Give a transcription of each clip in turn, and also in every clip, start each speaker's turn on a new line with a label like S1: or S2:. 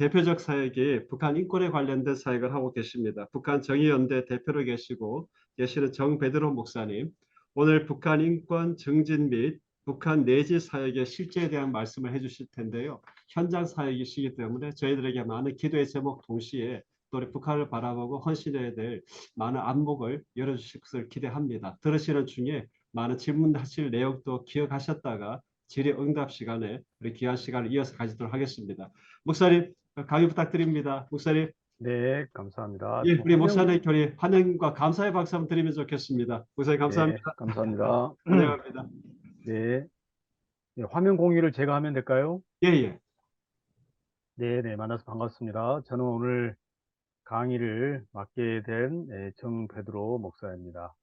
S1: 대표적 사역이 북한 인권에 관련된 사역을 하고 계십니다. 북한 정의연대 대표로 계시는 정베드로 목사님, 오늘 북한 인권 증진 및 북한 내지 사역의 실제에 대한 말씀을 해주실 텐데요. 현장 사역이시기 때문에 저희들에게 많은 기도의 제목 동시에 또 우리 북한을 바라보고 헌신해야 될 많은 안목을 열어주실 것을 기대합니다. 들으시는 중에 많은 질문하실 내용도 기억하셨다가 질의응답 시간에 우리 귀한 시간을 이어서 가지도록 하겠습니다. 목사님 강의 부탁드립니다. 목사님,
S2: 네, 감사합니다.
S1: 예,
S2: 저
S1: 우리 목사님 교리 환영과 감사의 박수 한번 드리면 좋겠습니다. 목사님
S2: 네,
S1: 감사합니다.
S2: 감사합니다.
S1: 환영합니다.
S2: 네, 네, 화면 공유를 제가 하면 될까요?
S1: 예, 예.
S2: 네, 네, 만나서 반갑습니다. 저는 오늘 강의를 맡게 된 정베드로 목사입니다.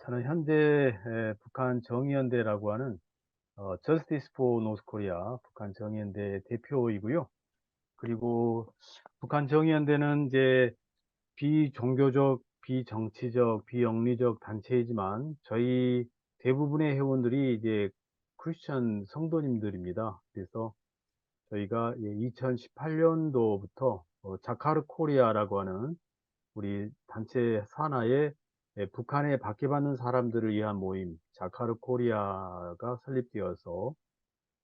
S2: 저는 현재 북한 정의연대라고 하는 Justice for North Korea 북한 정의연대 대표이고요. 그리고 북한 정의연대는 이제 비종교적, 비정치적, 비영리적 단체이지만 저희 대부분의 회원들이 이제 크리스천 성도님들입니다. 그래서 저희가 2018년도부터 자카르 코리아라고 하는 우리 단체 산하에 북한에 박해받는 사람들을 위한 모임 자카르 코리아가 설립되어서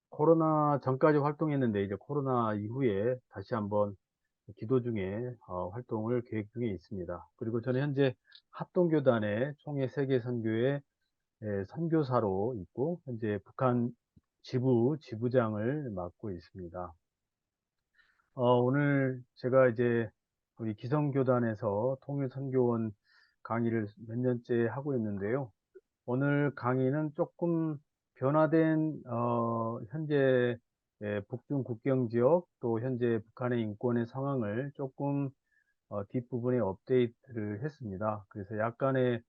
S2: 코로나 전까지 활동했는데 이제 코로나 이후에 다시 한번 기도 중에 활동을 계획 중에 있습니다. 그리고 저는 현재 합동교단의 총회 세계선교회 선교사로 있고 현재 북한 지부장을 맡고 있습니다. 오늘 제가 이제 우리 기성교단에서 통일선교원 강의를 몇 년째 하고 있는데요. 오늘 강의는 조금 변화된 현재 북중 국경 지역 또 현재 북한의 인권의 상황을 조금 뒷부분에 업데이트를 했습니다. 그래서 약간의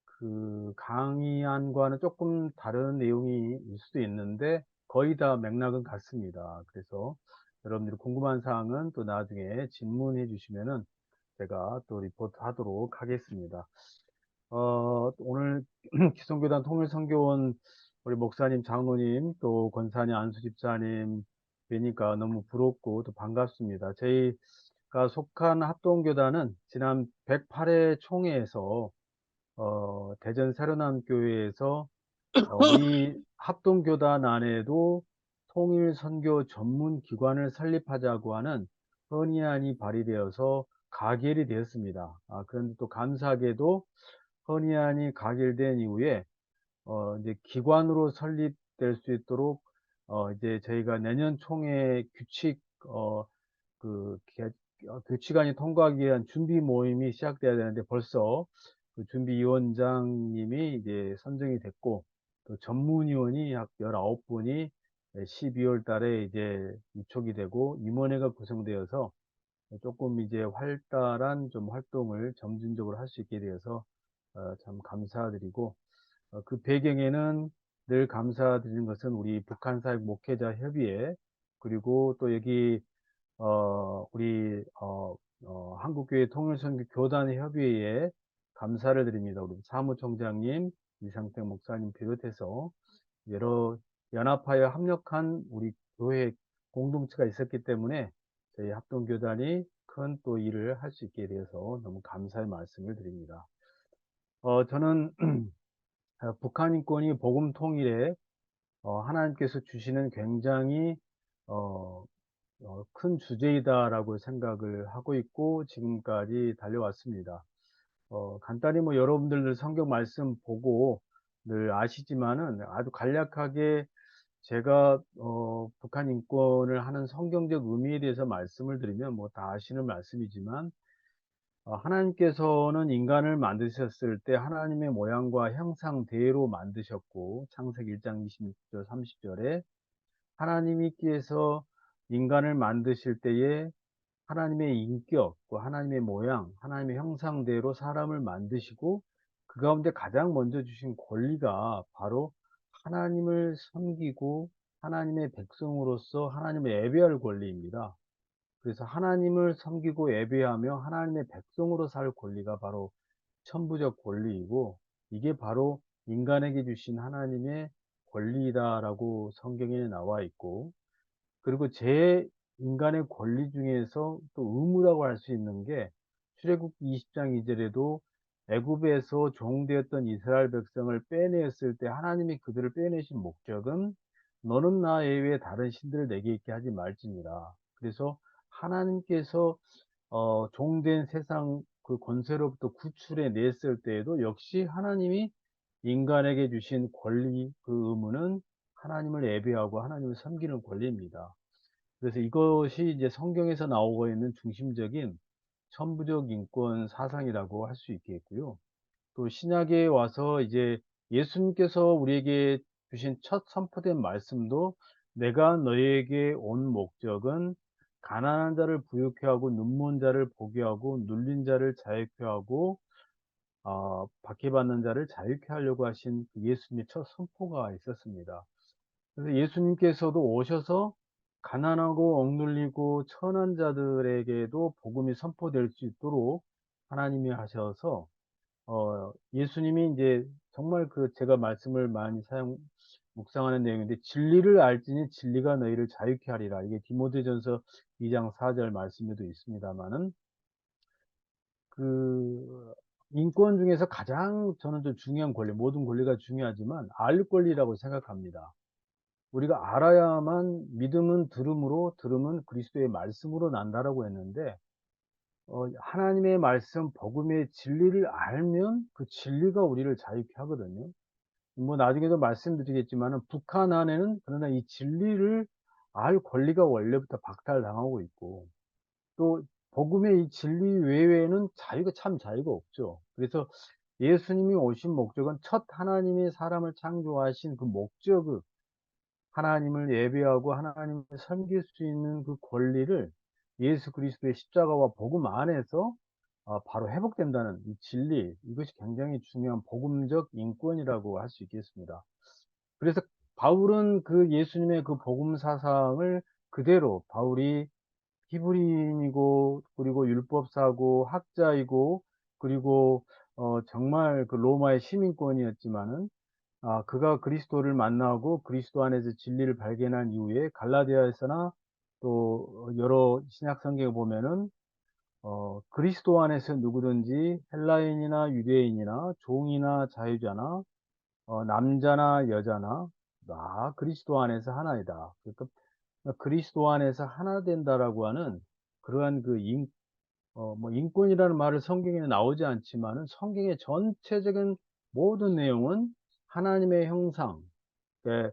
S2: 그 강의안과는 조금 다른 내용이 일 수도 있는데 거의 다 맥락은 같습니다. 그래서 여러분들이 궁금한 사항은 또 나중에 질문해 주시면은 제가 또 리포트 하도록 하겠습니다. 오늘 기성교단 통일선교원 우리 목사님, 장로님, 또 권사님, 안수집사님 뵈니까 너무 부럽고 또 반갑습니다. 저희가 속한 합동교단은 지난 108회 총회에서 대전 새로남교회에서 우리 합동교단 안에도 통일선교 전문기관을 설립하자고 하는 헌의안이 발의되어서 가결이 되었습니다. 그런데 또 감사하게도 헌의안이 가결된 이후에 이제 기관으로 설립될 수 있도록 이제 저희가 내년 총회 규칙안이 통과하기 위한 준비 모임이 시작돼야 되는데 벌써 그 준비위원장님이 이제 선정이 됐고 또 전문위원이 약 19분이 12월 달에 이제 위촉이 되고 임원회가 구성되어서 조금 이제 활달한 좀 활동을 점진적으로 할 수 있게 되어서 참 감사드리고 그 배경에는 늘 감사드리는 것은 우리 북한사역 목회자 협의회 그리고 또 여기 우리 한국교회 통일선교 교단 협의회에 감사를 드립니다. 우리 사무총장님, 이상택 목사님 비롯해서 여러 연합하여 합력한 우리 교회 공동체가 있었기 때문에 저희 합동교단이 큰 또 일을 할 수 있게 되어서 너무 감사의 말씀을 드립니다. 저는 북한 인권이 복음 통일에 하나님께서 주시는 굉장히 어, 큰 주제이다라고 생각을 하고 있고 지금까지 달려왔습니다. 간단히 뭐 여러분들 성경 말씀 보고 늘 아시지만은 아주 간략하게 제가 북한 인권을 하는 성경적 의미에 대해서 말씀을 드리면 뭐 다 아시는 말씀이지만 하나님께서는 인간을 만드셨을 때 하나님의 모양과 형상대로 만드셨고 창세기 1장 26절 30절에 하나님께서 인간을 만드실 때에 하나님의 인격, 하나님의 모양, 하나님의 형상대로 사람을 만드시고 그 가운데 가장 먼저 주신 권리가 바로 하나님을 섬기고 하나님의 백성으로서 하나님을 예배할 권리입니다. 그래서 하나님을 섬기고 예배하며 하나님의 백성으로 살 권리가 바로 천부적 권리이고 이게 바로 인간에게 주신 하나님의 권리다라고 성경에 나와 있고 그리고 인간의 권리 중에서 또 의무라고 할 수 있는 게 출애굽기 20장 2절에도 애굽에서 종되었던 이스라엘 백성을 빼내었을 때 하나님이 그들을 빼내신 목적은 너는 나 외에 다른 신들을 내게 있게 하지 말지니라. 그래서 하나님께서 종된 세상 그 권세로부터 구출해 냈을 때에도 역시 하나님이 인간에게 주신 권리 그 의무는 하나님을 예배하고 하나님을 섬기는 권리입니다. 그래서 이것이 이제 성경에서 나오고 있는 중심적인 천부적 인권 사상이라고 할 수 있겠고요. 또 신약에 와서 이제 예수님께서 우리에게 주신 첫 선포된 말씀도 내가 너희에게 온 목적은 가난한 자를 부유케 하고 눈먼 자를 보게 하고 눌린 자를 자유케 하고 박해받는 자를 자유케 하려고 하신 그 예수님의 첫 선포가 있었습니다. 그래서 예수님께서도 오셔서 가난하고 억눌리고 천한 자들에게도 복음이 선포될 수 있도록 하나님이 하셔서 예수님이 이제 정말 그 제가 말씀을 많이 묵상하는 내용인데 진리를 알지니 진리가 너희를 자유케 하리라. 이게 디모데전서 2장 4절 말씀에도 있습니다마는 그 인권 중에서 가장 저는 좀 중요한 권리, 모든 권리가 중요하지만 알 권리라고 생각합니다. 우리가 알아야만 믿음은 들음으로, 들음은 그리스도의 말씀으로 난다라고 했는데 하나님의 말씀, 복음의 진리를 알면 그 진리가 우리를 자유케 하거든요. 뭐 나중에도 말씀드리겠지만은 북한 안에는 그러나 이 진리를 알 권리가 원래부터 박탈당하고 있고 또 복음의 이 진리 외에는 자유가 참 자유가 없죠. 그래서 예수님이 오신 목적은 첫 하나님이 사람을 창조하신 그 목적을 하나님을 예배하고 하나님을 섬길 수 있는 그 권리를 예수 그리스도의 십자가와 복음 안에서 바로 회복된다는 이 진리, 이것이 굉장히 중요한 복음적 인권이라고 할 수 있겠습니다. 그래서 바울은 그 예수님의 그 복음 사상을 그대로 바울이 히브리인이고 그리고 율법사고 학자이고 그리고 정말 그 로마의 시민권이었지만은 그가 그리스도를 만나고 그리스도 안에서 진리를 발견한 이후에 갈라디아에서나 또 여러 신약 성경에 보면은 그리스도 안에서 누구든지 헬라인이나 유대인이나 종이나 자유자나 남자나 여자나 다 그리스도 안에서 하나이다. 그러니까 그리스도 안에서 하나 된다라고 하는 그러한 그 뭐 인권이라는 말을 성경에 나오지 않지만은 성경의 전체적인 모든 내용은 하나님의 형상, 예,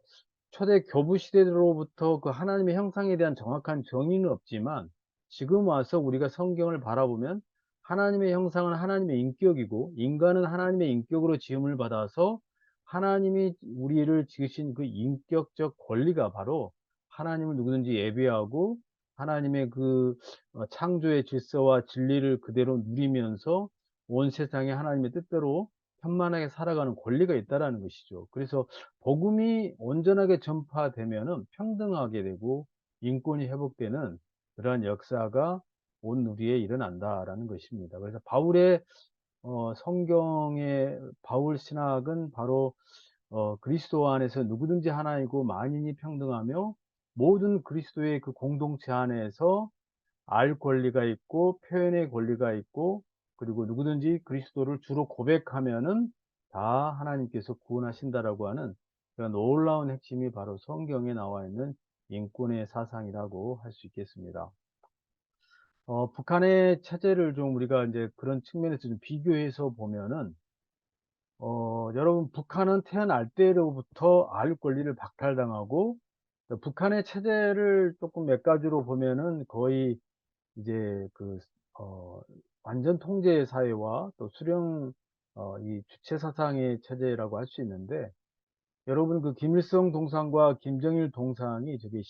S2: 초대 교부 시대로부터 그 하나님의 형상에 대한 정확한 정의는 없지만 지금 와서 우리가 성경을 바라보면 하나님의 형상은 하나님의 인격이고 인간은 하나님의 인격으로 지음을 받아서 하나님이 우리를 지으신 그 인격적 권리가 바로 하나님을 누구든지 예배하고 하나님의 그 창조의 질서와 진리를 그대로 누리면서 온 세상에 하나님의 뜻대로 편만하게 살아가는 권리가 있다라는 것이죠. 그래서 복음이 온전하게 전파되면은 평등하게 되고 인권이 회복되는 그러한 역사가 온 누리에 일어난다라는 것입니다. 그래서 바울의 성경의 바울 신학은 바로 그리스도 안에서 누구든지 하나이고 만인이 평등하며 모든 그리스도의 그 공동체 안에서 알 권리가 있고 표현의 권리가 있고 그리고 누구든지 그리스도를 주로 고백하면은 다 하나님께서 구원하신다라고 하는 그런 놀라운 핵심이 바로 성경에 나와 있는 인권의 사상이라고 할 수 있겠습니다. 북한의 체제를 좀 우리가 이제 그런 측면에서 좀 비교해서 보면은 여러분 북한은 태어날 때로부터 알 권리를 박탈당하고 북한의 체제를 조금 몇 가지로 보면은 거의 이제 그 어 완전 통제 사회와 또 수령 이 주체 사상의 체제라고 할 수 있는데 여러분 그 김일성 동상과 김정일 동상이 저게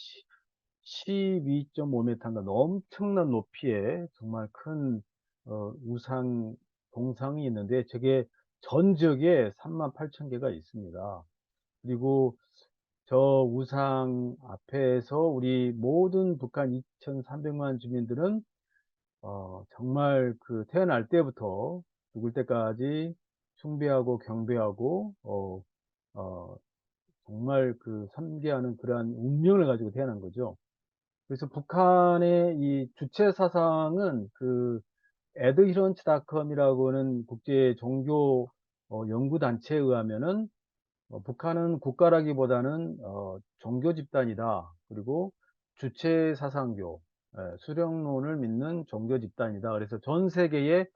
S2: 12.5m인가 엄청난 높이에 정말 큰 우상 동상이 있는데 저게 전 지역에 38,000개가 있습니다. 그리고 저 우상 앞에서 우리 모든 북한 2,300만 주민들은 정말 그 태어날 때부터 죽을 때까지 숭배하고 경배하고 어 정말 그 섬기하는 그러한 운명을 가지고 태어난 거죠. 그래서 북한의 이 주체 사상은 그 애드히런츠닷컴이라고는 국제 종교 연구 단체에 의하면은 북한은 국가라기보다는 종교 집단이다. 그리고 주체 사상교, 수령론을 믿는 종교 집단이다. 그래서 전 세계의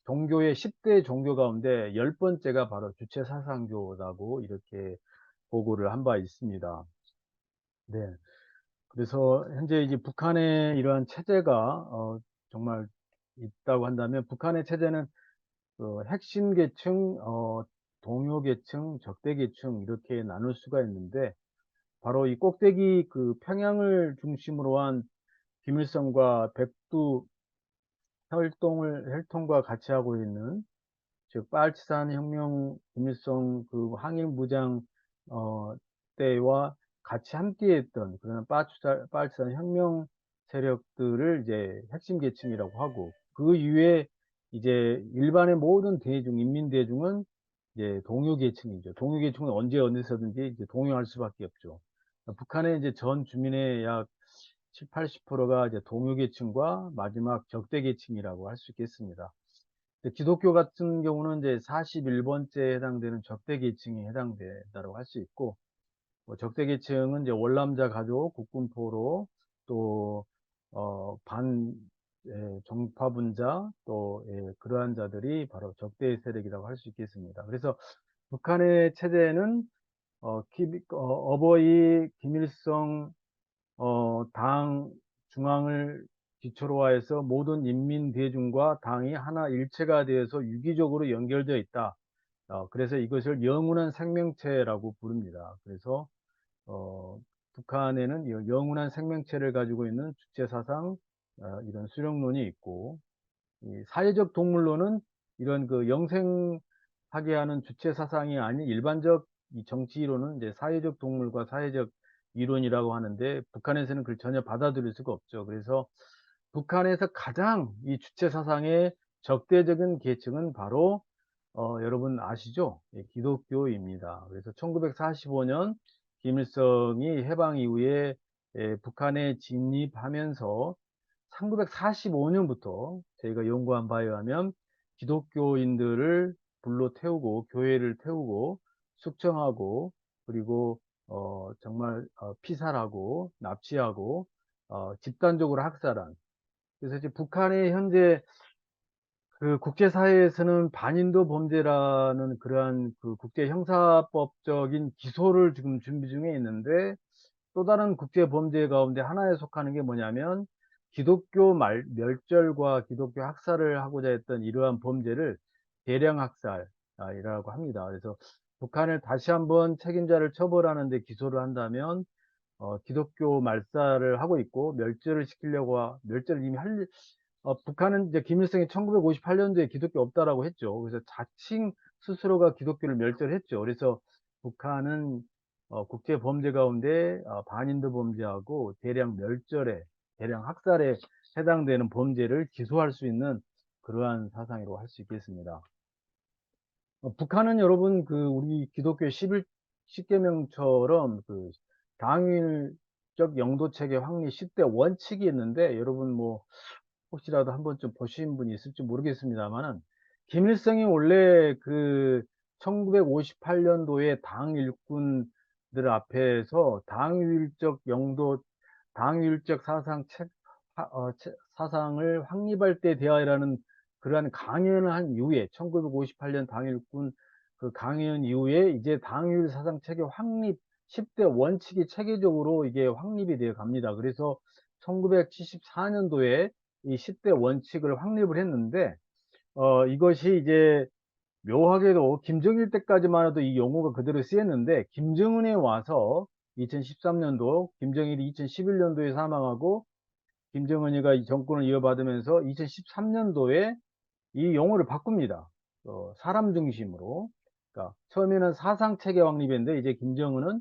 S2: 종교의 10대 종교 가운데 10번째가 바로 주체 사상교라고 이렇게 보고를 한 바 있습니다. 네. 그래서 현재 이제 북한의 이러한 체제가 정말 있다고 한다면, 북한의 체제는 그 핵심 계층, 동요 계층, 적대 계층 이렇게 나눌 수가 있는데, 바로 이 꼭대기 그 평양을 중심으로 한 김일성과 백두 혈통과 같이 하고 있는, 즉 빨치산 혁명, 김일성 그 항일 무장 어, 때와 같이 함께했던 그런 빨치산 혁명 세력들을 이제 핵심 계층이라고 하고, 그 이외에 이제 일반의 모든 대중, 인민 대중은 이제 동요 계층이죠. 동요 계층은 언제 어디서든지 이제 동요할 수밖에 없죠. 북한의 이제 전 주민의 약 7, 80%가 이제 동요 계층과 마지막 적대 계층이라고 할 수 있겠습니다. 기독교 같은 경우는 이제 41번째에 해당되는 적대 계층에 해당된다고 할 수 있고, 적대 계층은 이제 월남자 가족, 국군포로, 또, 정파분자, 또, 그러한 자들이 바로 적대 세력이라고 할 수 있겠습니다. 그래서 북한의 체제는, 어버이 김일성 당 중앙을 기초로 하여서 모든 인민 대중과 당이 하나 일체가 되어서 유기적으로 연결되어 있다. 그래서 이것을 영원한 생명체라고 부릅니다. 그래서 어, 북한에는 영원한 생명체를 가지고 있는 주체사상, 이런 수령론이 있고, 이 사회적 동물론은 이런 그 영생하게 하는 주체 사상이 아닌 일반적 이 정치 이론은 이제 사회적 동물과 사회적 이론이라고 하는데, 북한에서는 그걸 전혀 받아들일 수가 없죠. 그래서 북한에서 가장 이 주체 사상의 적대적인 계층은 바로 여러분 아시죠? 예, 기독교입니다. 그래서 1945년 김일성이 해방 이후에 북한에 진입하면서 1945년부터 저희가 연구한 바에 의하면 기독교인들을 불러 태우고 교회를 태우고 숙청하고, 그리고 정말 피살하고 납치하고 집단적으로 학살한, 그래서 이제 북한의 현재 그 국제사회에서는 반인도 범죄라는 그러한 그 국제 형사법적인 기소를 지금 준비 중에 있는데, 또 다른 국제 범죄 가운데 하나에 속하는 게 뭐냐면 기독교 멸절과 기독교 학살을 하고자 했던 이러한 범죄를 대량 학살이라고 합니다. 그래서 북한을 다시 한번 책임자를 처벌하는 데 기소를 한다면 기독교 말살을 하고 있고, 멸절을 이미 북한은 이제 김일성이 1958년도에 기독교 없다라고 했죠. 그래서 자칭 스스로가 기독교를 멸절했죠. 그래서 북한은 국제 범죄 가운데 반인도 범죄하고 대량 학살에 해당되는 범죄를 기소할 수 있는 그러한 사상이라고 할 수 있겠습니다. 북한은 여러분 그 우리 기독교 10계명처럼 그 당일적 영도 체계 확립 10대 원칙이 있는데, 여러분 뭐 혹시라도 한번 좀 보신 분이 있을지 모르겠습니다만은, 김일성이 원래 그 1958년도에 당 일꾼들 앞에서 당위일적 사상을 확립할 때 대하여라는 그러한 강연을 한 이후에, 1958년 당일군 그 강연 이후에 이제 당일 사상 체계 확립 10대 원칙이 체계적으로 이게 확립이 되어 갑니다. 그래서 1974년도에 이 10대 원칙을 확립을 했는데, 이것이 이제 묘하게도 김정일 때까지만 해도 이 용어가 그대로 쓰였는데, 김정은에 와서 2013년도, 김정일이 2011년도에 사망하고 김정은이가 이 정권을 이어받으면서 2013년도에 이 용어를 바꿉니다. 사람 중심으로. 그러니까 처음에는 사상 체계 확립인데, 이제 김정은은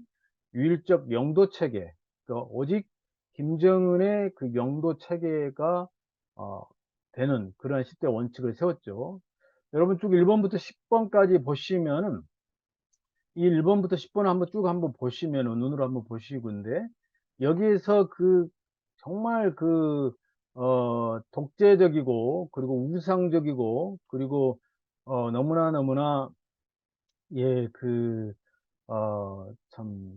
S2: 유일적 영도 체계. 그러니까 오직 김정은의 그 영도 체계가 되는 그런 10대 원칙을 세웠죠. 여러분 쭉 1번부터 10번까지 보시면은, 이 1번부터 10번 한번 쭉 한번 보시면은, 눈으로 한번 보시고인데, 여기에서 그 정말 독재적이고, 그리고 우상적이고, 그리고, 너무나, 예, 참,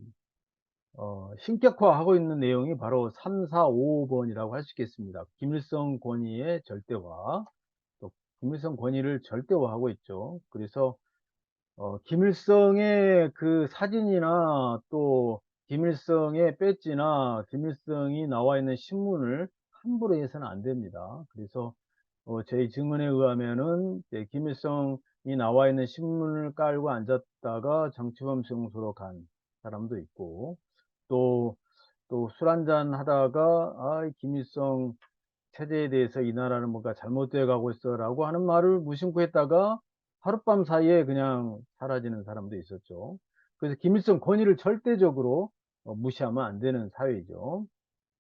S2: 신격화하고 있는 내용이 바로 3, 4, 5번이라고 할 수 있겠습니다. 김일성 권위의 절대화, 또 김일성 권위를 절대화하고 있죠. 그래서 김일성의 그 사진이나 또 김일성의 배지나 김일성이 나와 있는 신문을 함부로 해서는 안 됩니다. 그래서 저희 증언에 의하면은 이제 김일성이 나와 있는 신문을 깔고 앉았다가 정치범 수용소로 간 사람도 있고, 또 술 한잔 하다가 김일성 체제에 대해서 이 나라는 뭔가 잘못되어 가고 있어라고 하는 말을 무심코 했다가 하룻밤 사이에 그냥 사라지는 사람도 있었죠. 그래서 김일성 권위를 절대적으로 무시하면 안 되는 사회이죠.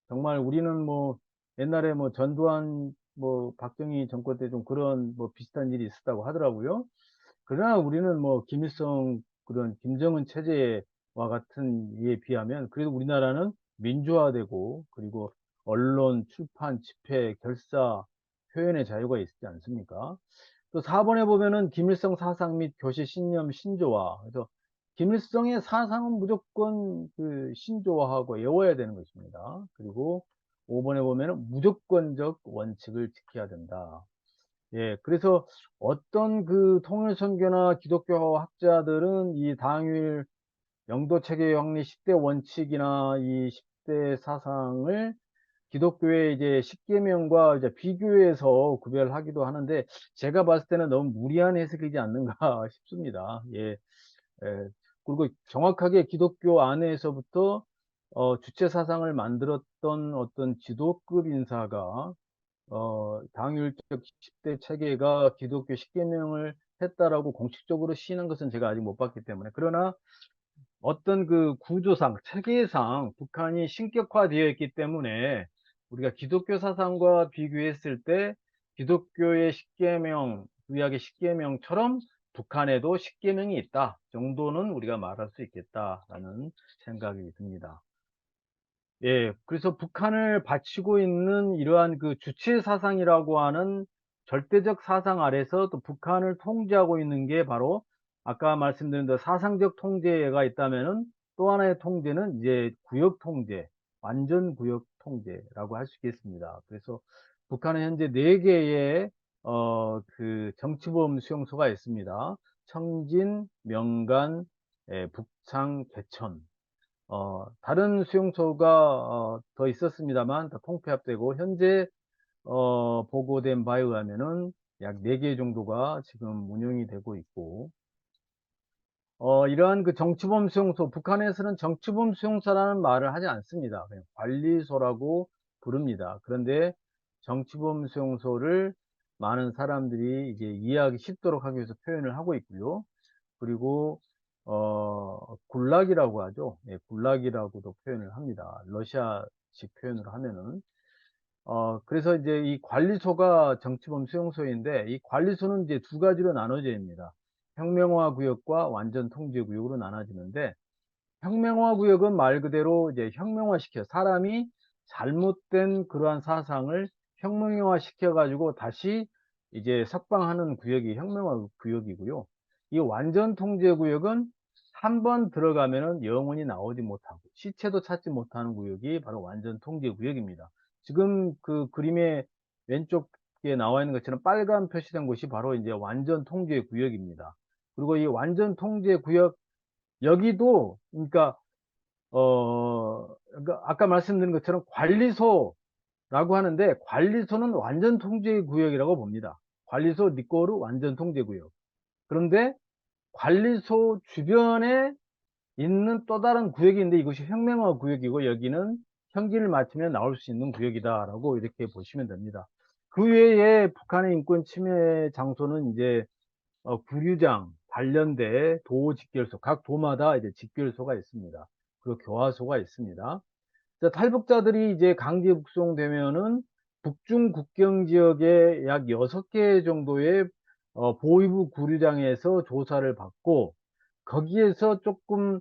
S2: 정말 우리는 뭐 옛날에 뭐 전두환 뭐 박정희 정권 때 좀 그런 뭐 비슷한 일이 있었다고 하더라고요. 그러나 우리는 뭐 김일성 그런 김정은 체제와 같은 이에 비하면 그래도 우리나라는 민주화되고, 그리고 언론, 출판, 집회, 결사, 표현의 자유가 있지 않습니까? 또 4번에 보면은 김일성 사상 및 교시 신념 신조화. 그래서 김일성의 사상은 무조건 신조화하고 외워야 되는 것입니다. 그리고 5번에 보면은 무조건적 원칙을 지켜야 된다. 예, 그래서 어떤 통일선교나 기독교 학자들은 이 당일 영도 체계 확립 10대 원칙이나 이 10대 사상을 기독교의 이제 십계명과 이제 비교해서 구별하기도 하는데, 제가 봤을 때는 너무 무리한 해석이지 않는가 싶습니다. 예, 예. 그리고 정확하게 기독교 안에서부터 주체 사상을 만들었던 어떤 지도급 인사가 당율적 10대 체계가 기독교 십계명을 했다라고 공식적으로 시인한 것은 제가 아직 못 봤기 때문에, 그러나 어떤 구조상, 체계상 북한이 신격화되어 있기 때문에 우리가 기독교 사상과 비교했을 때 기독교의 십계명, 구약의 십계명처럼 북한에도 십계명이 있다 정도는 우리가 말할 수 있겠다라는 생각이 듭니다. 예, 그래서 북한을 바치고 있는 이러한 주체 사상이라고 하는 절대적 사상 아래서 또 북한을 통제하고 있는 게 바로 아까 말씀드린 사상적 통제가 있다면은 또 하나의 통제는 이제 구역 통제, 완전 구역 통제라고 할 수 있겠습니다. 그래서 북한은 현재 4개의 정치보험 수용소가 있습니다. 청진, 명간, 북창, 개천. 다른 수용소가 더 있었습니다만 다 통폐합되고, 현재 보고된 바에 의하면은 약 4개 정도가 지금 운영이 되고 있고, 이러한 정치범 수용소, 북한에서는 정치범 수용소라는 말을 하지 않습니다. 그냥 관리소라고 부릅니다. 그런데 정치범 수용소를 많은 사람들이 이제 이해하기 쉽도록 하기 위해서 표현을 하고 있고요. 그리고 굴락이라고 하죠. 예, 굴락이라고도 표현을 합니다. 러시아식 표현으로 하면은. 그래서 이제 이 관리소가 정치범 수용소인데, 이 관리소는 이제 두 가지로 나눠집니다. 혁명화 구역과 완전 통제 구역으로 나눠지는데, 혁명화 구역은 말 그대로 이제 혁명화시켜, 사람이 잘못된 그러한 사상을 혁명화시켜 가지고 다시 이제 석방하는 구역이 혁명화 구역이고요. 이 완전 통제 구역은 한 번 들어가면은 영원히 나오지 못하고 시체도 찾지 못하는 구역이 바로 완전 통제 구역입니다. 지금 그림의 왼쪽에 나와 있는 것처럼 빨간 표시된 곳이 바로 이제 완전 통제 구역입니다. 그리고 이 완전 통제 구역, 여기도 그러니까 아까 말씀드린 것처럼 관리소라고 하는데, 관리소는 완전 통제 구역이라고 봅니다. 관리소 니꼬르 완전 통제 구역. 그런데 관리소 주변에 있는 또 다른 구역이 있는데, 이것이 혁명화 구역이고 여기는 형기를 마치면 나올 수 있는 구역이다라고 이렇게 보시면 됩니다. 그 외에 북한의 인권 침해 장소는 이제 구류장, 단련대, 도직결소, 각 도마다 이제 직결소가 있습니다. 그리고 교화소가 있습니다. 자, 탈북자들이 이제 강제 북송되면은 북중 국경 지역에 약 6개 정도의 보위부 구류장에서 조사를 받고, 거기에서 조금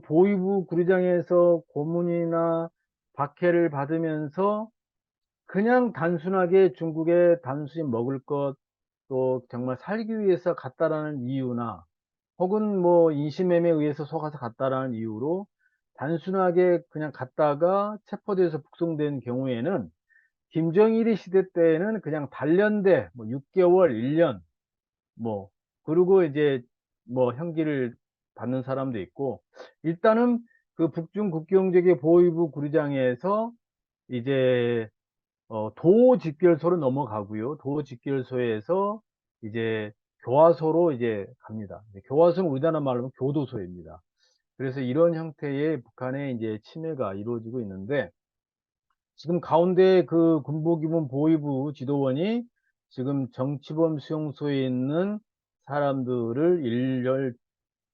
S2: 보위부 구류장에서 고문이나 박해를 받으면서 그냥 단순하게 중국에 단순히 먹을 것, 또 정말 살기 위해서 갔다라는 이유나 혹은 뭐 인신매매에 의해서 속아서 갔다라는 이유로 단순하게 그냥 갔다가 체포돼서 북송된 경우에는 김정일이 시대 때에는 그냥 단련대 뭐 6개월, 1년 뭐 그리고 이제 뭐 형기를 받는 사람도 있고, 일단은 그 북중 국경지계 보위부 구리장에서 이제 도집결소로 넘어가고요. 도집결소에서 이제 교화소로 이제 갑니다. 교화소는 우리나라 말로 하면 교도소입니다. 그래서 이런 형태의 북한의 이제 침해가 이루어지고 있는데, 지금 가운데 그 군부기본 보위부 지도원이 지금 정치범 수용소에 있는 사람들을 일렬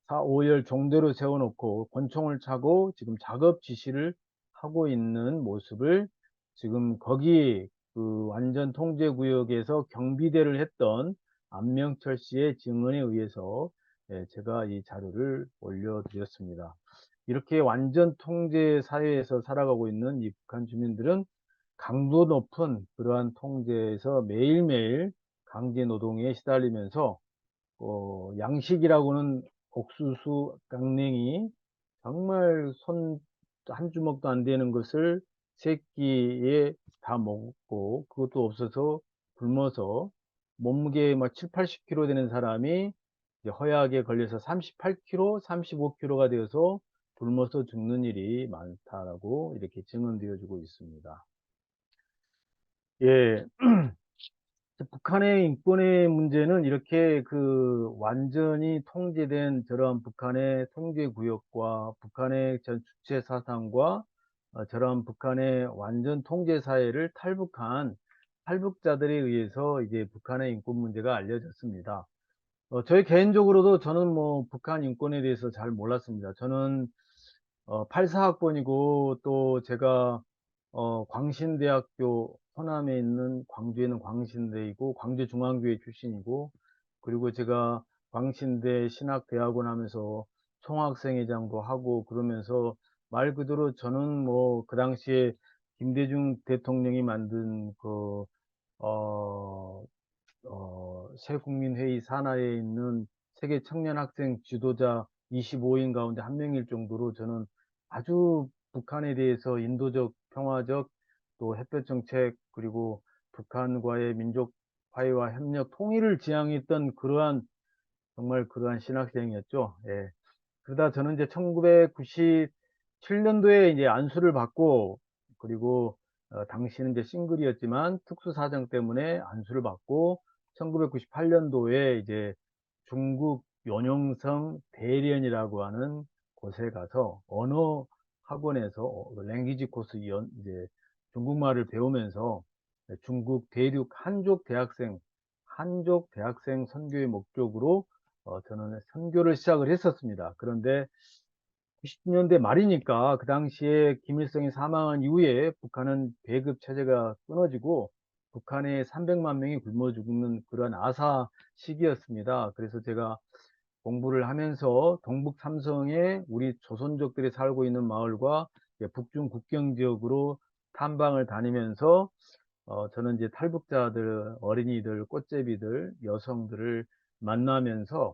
S2: 4, 5열 종대로 세워놓고 권총을 차고 지금 작업 지시를 하고 있는 모습을, 지금 거기 그 완전 통제 구역에서 경비대를 했던 안명철 씨의 증언에 의해서 제가 이 자료를 올려드렸습니다. 이렇게 완전 통제 사회에서 살아가고 있는 이 북한 주민들은 강도 높은 그러한 통제에서 매일매일 강제 노동에 시달리면서 양식이라고는 옥수수 깡냉이 정말 손 한 주먹도 안 되는 것을 세 끼에 다 먹고, 그것도 없어서 굶어서 몸무게 막 7, 80kg 되는 사람이 이제 허약에 걸려서 38kg, 35kg가 되어서 굶어서 죽는 일이 많다라고 이렇게 증언되어지고 있습니다. 예, 북한의 인권의 문제는 이렇게 그 완전히 통제된 저러한 북한의 통제 구역과 북한의 전 주체 사상과 저러한 북한의 완전 통제 사회를 탈북한 탈북자들에 의해서 이제 북한의 인권 문제가 알려졌습니다. 저희 개인적으로도 저는 뭐 북한 인권에 대해서 잘 몰랐습니다. 저는 84학번이고 또 제가 광신대학교, 호남에 있는 광주에 있는 광신대이고 광주중앙교회 출신이고, 그리고 제가 광신대 신학대학원 하면서 총학생회장도 하고 그러면서 말 그대로 저는 뭐 그 당시에 김대중 대통령이 만든 그 어, 새국민회의 산하에 있는 세계 청년 학생 지도자 25인 가운데 한 명일 정도로 저는 아주 북한에 대해서 인도적, 평화적, 또 햇볕 정책, 그리고 북한과의 민족 화해와 협력, 통일을 지향했던 그러한 정말 그러한 신학생이었죠. 예. 그러다 저는 이제 1997년도에 이제 안수를 받고, 그리고 당시는 이제 싱글이었지만 특수 사정 때문에 안수를 받고 1998년도에 이제 중국 연용성 대련이라고 하는 곳에 가서 언어 학원에서 랭귀지 코스 이제 중국말을 배우면서 중국 대륙 한족 대학생 선교의 목적으로 저는 선교를 시작을 했었습니다. 그런데 90년대 말이니까 그 당시에 김일성이 사망한 이후에 북한은 배급 체제가 끊어지고 북한에 300만 명이 굶어 죽는 그런 아사 시기였습니다. 그래서 제가 공부를 하면서 동북 삼성에 우리 조선족들이 살고 있는 마을과 북중 국경 지역으로 탐방을 다니면서 저는 이제 탈북자들, 어린이들, 꽃제비들, 여성들을 만나면서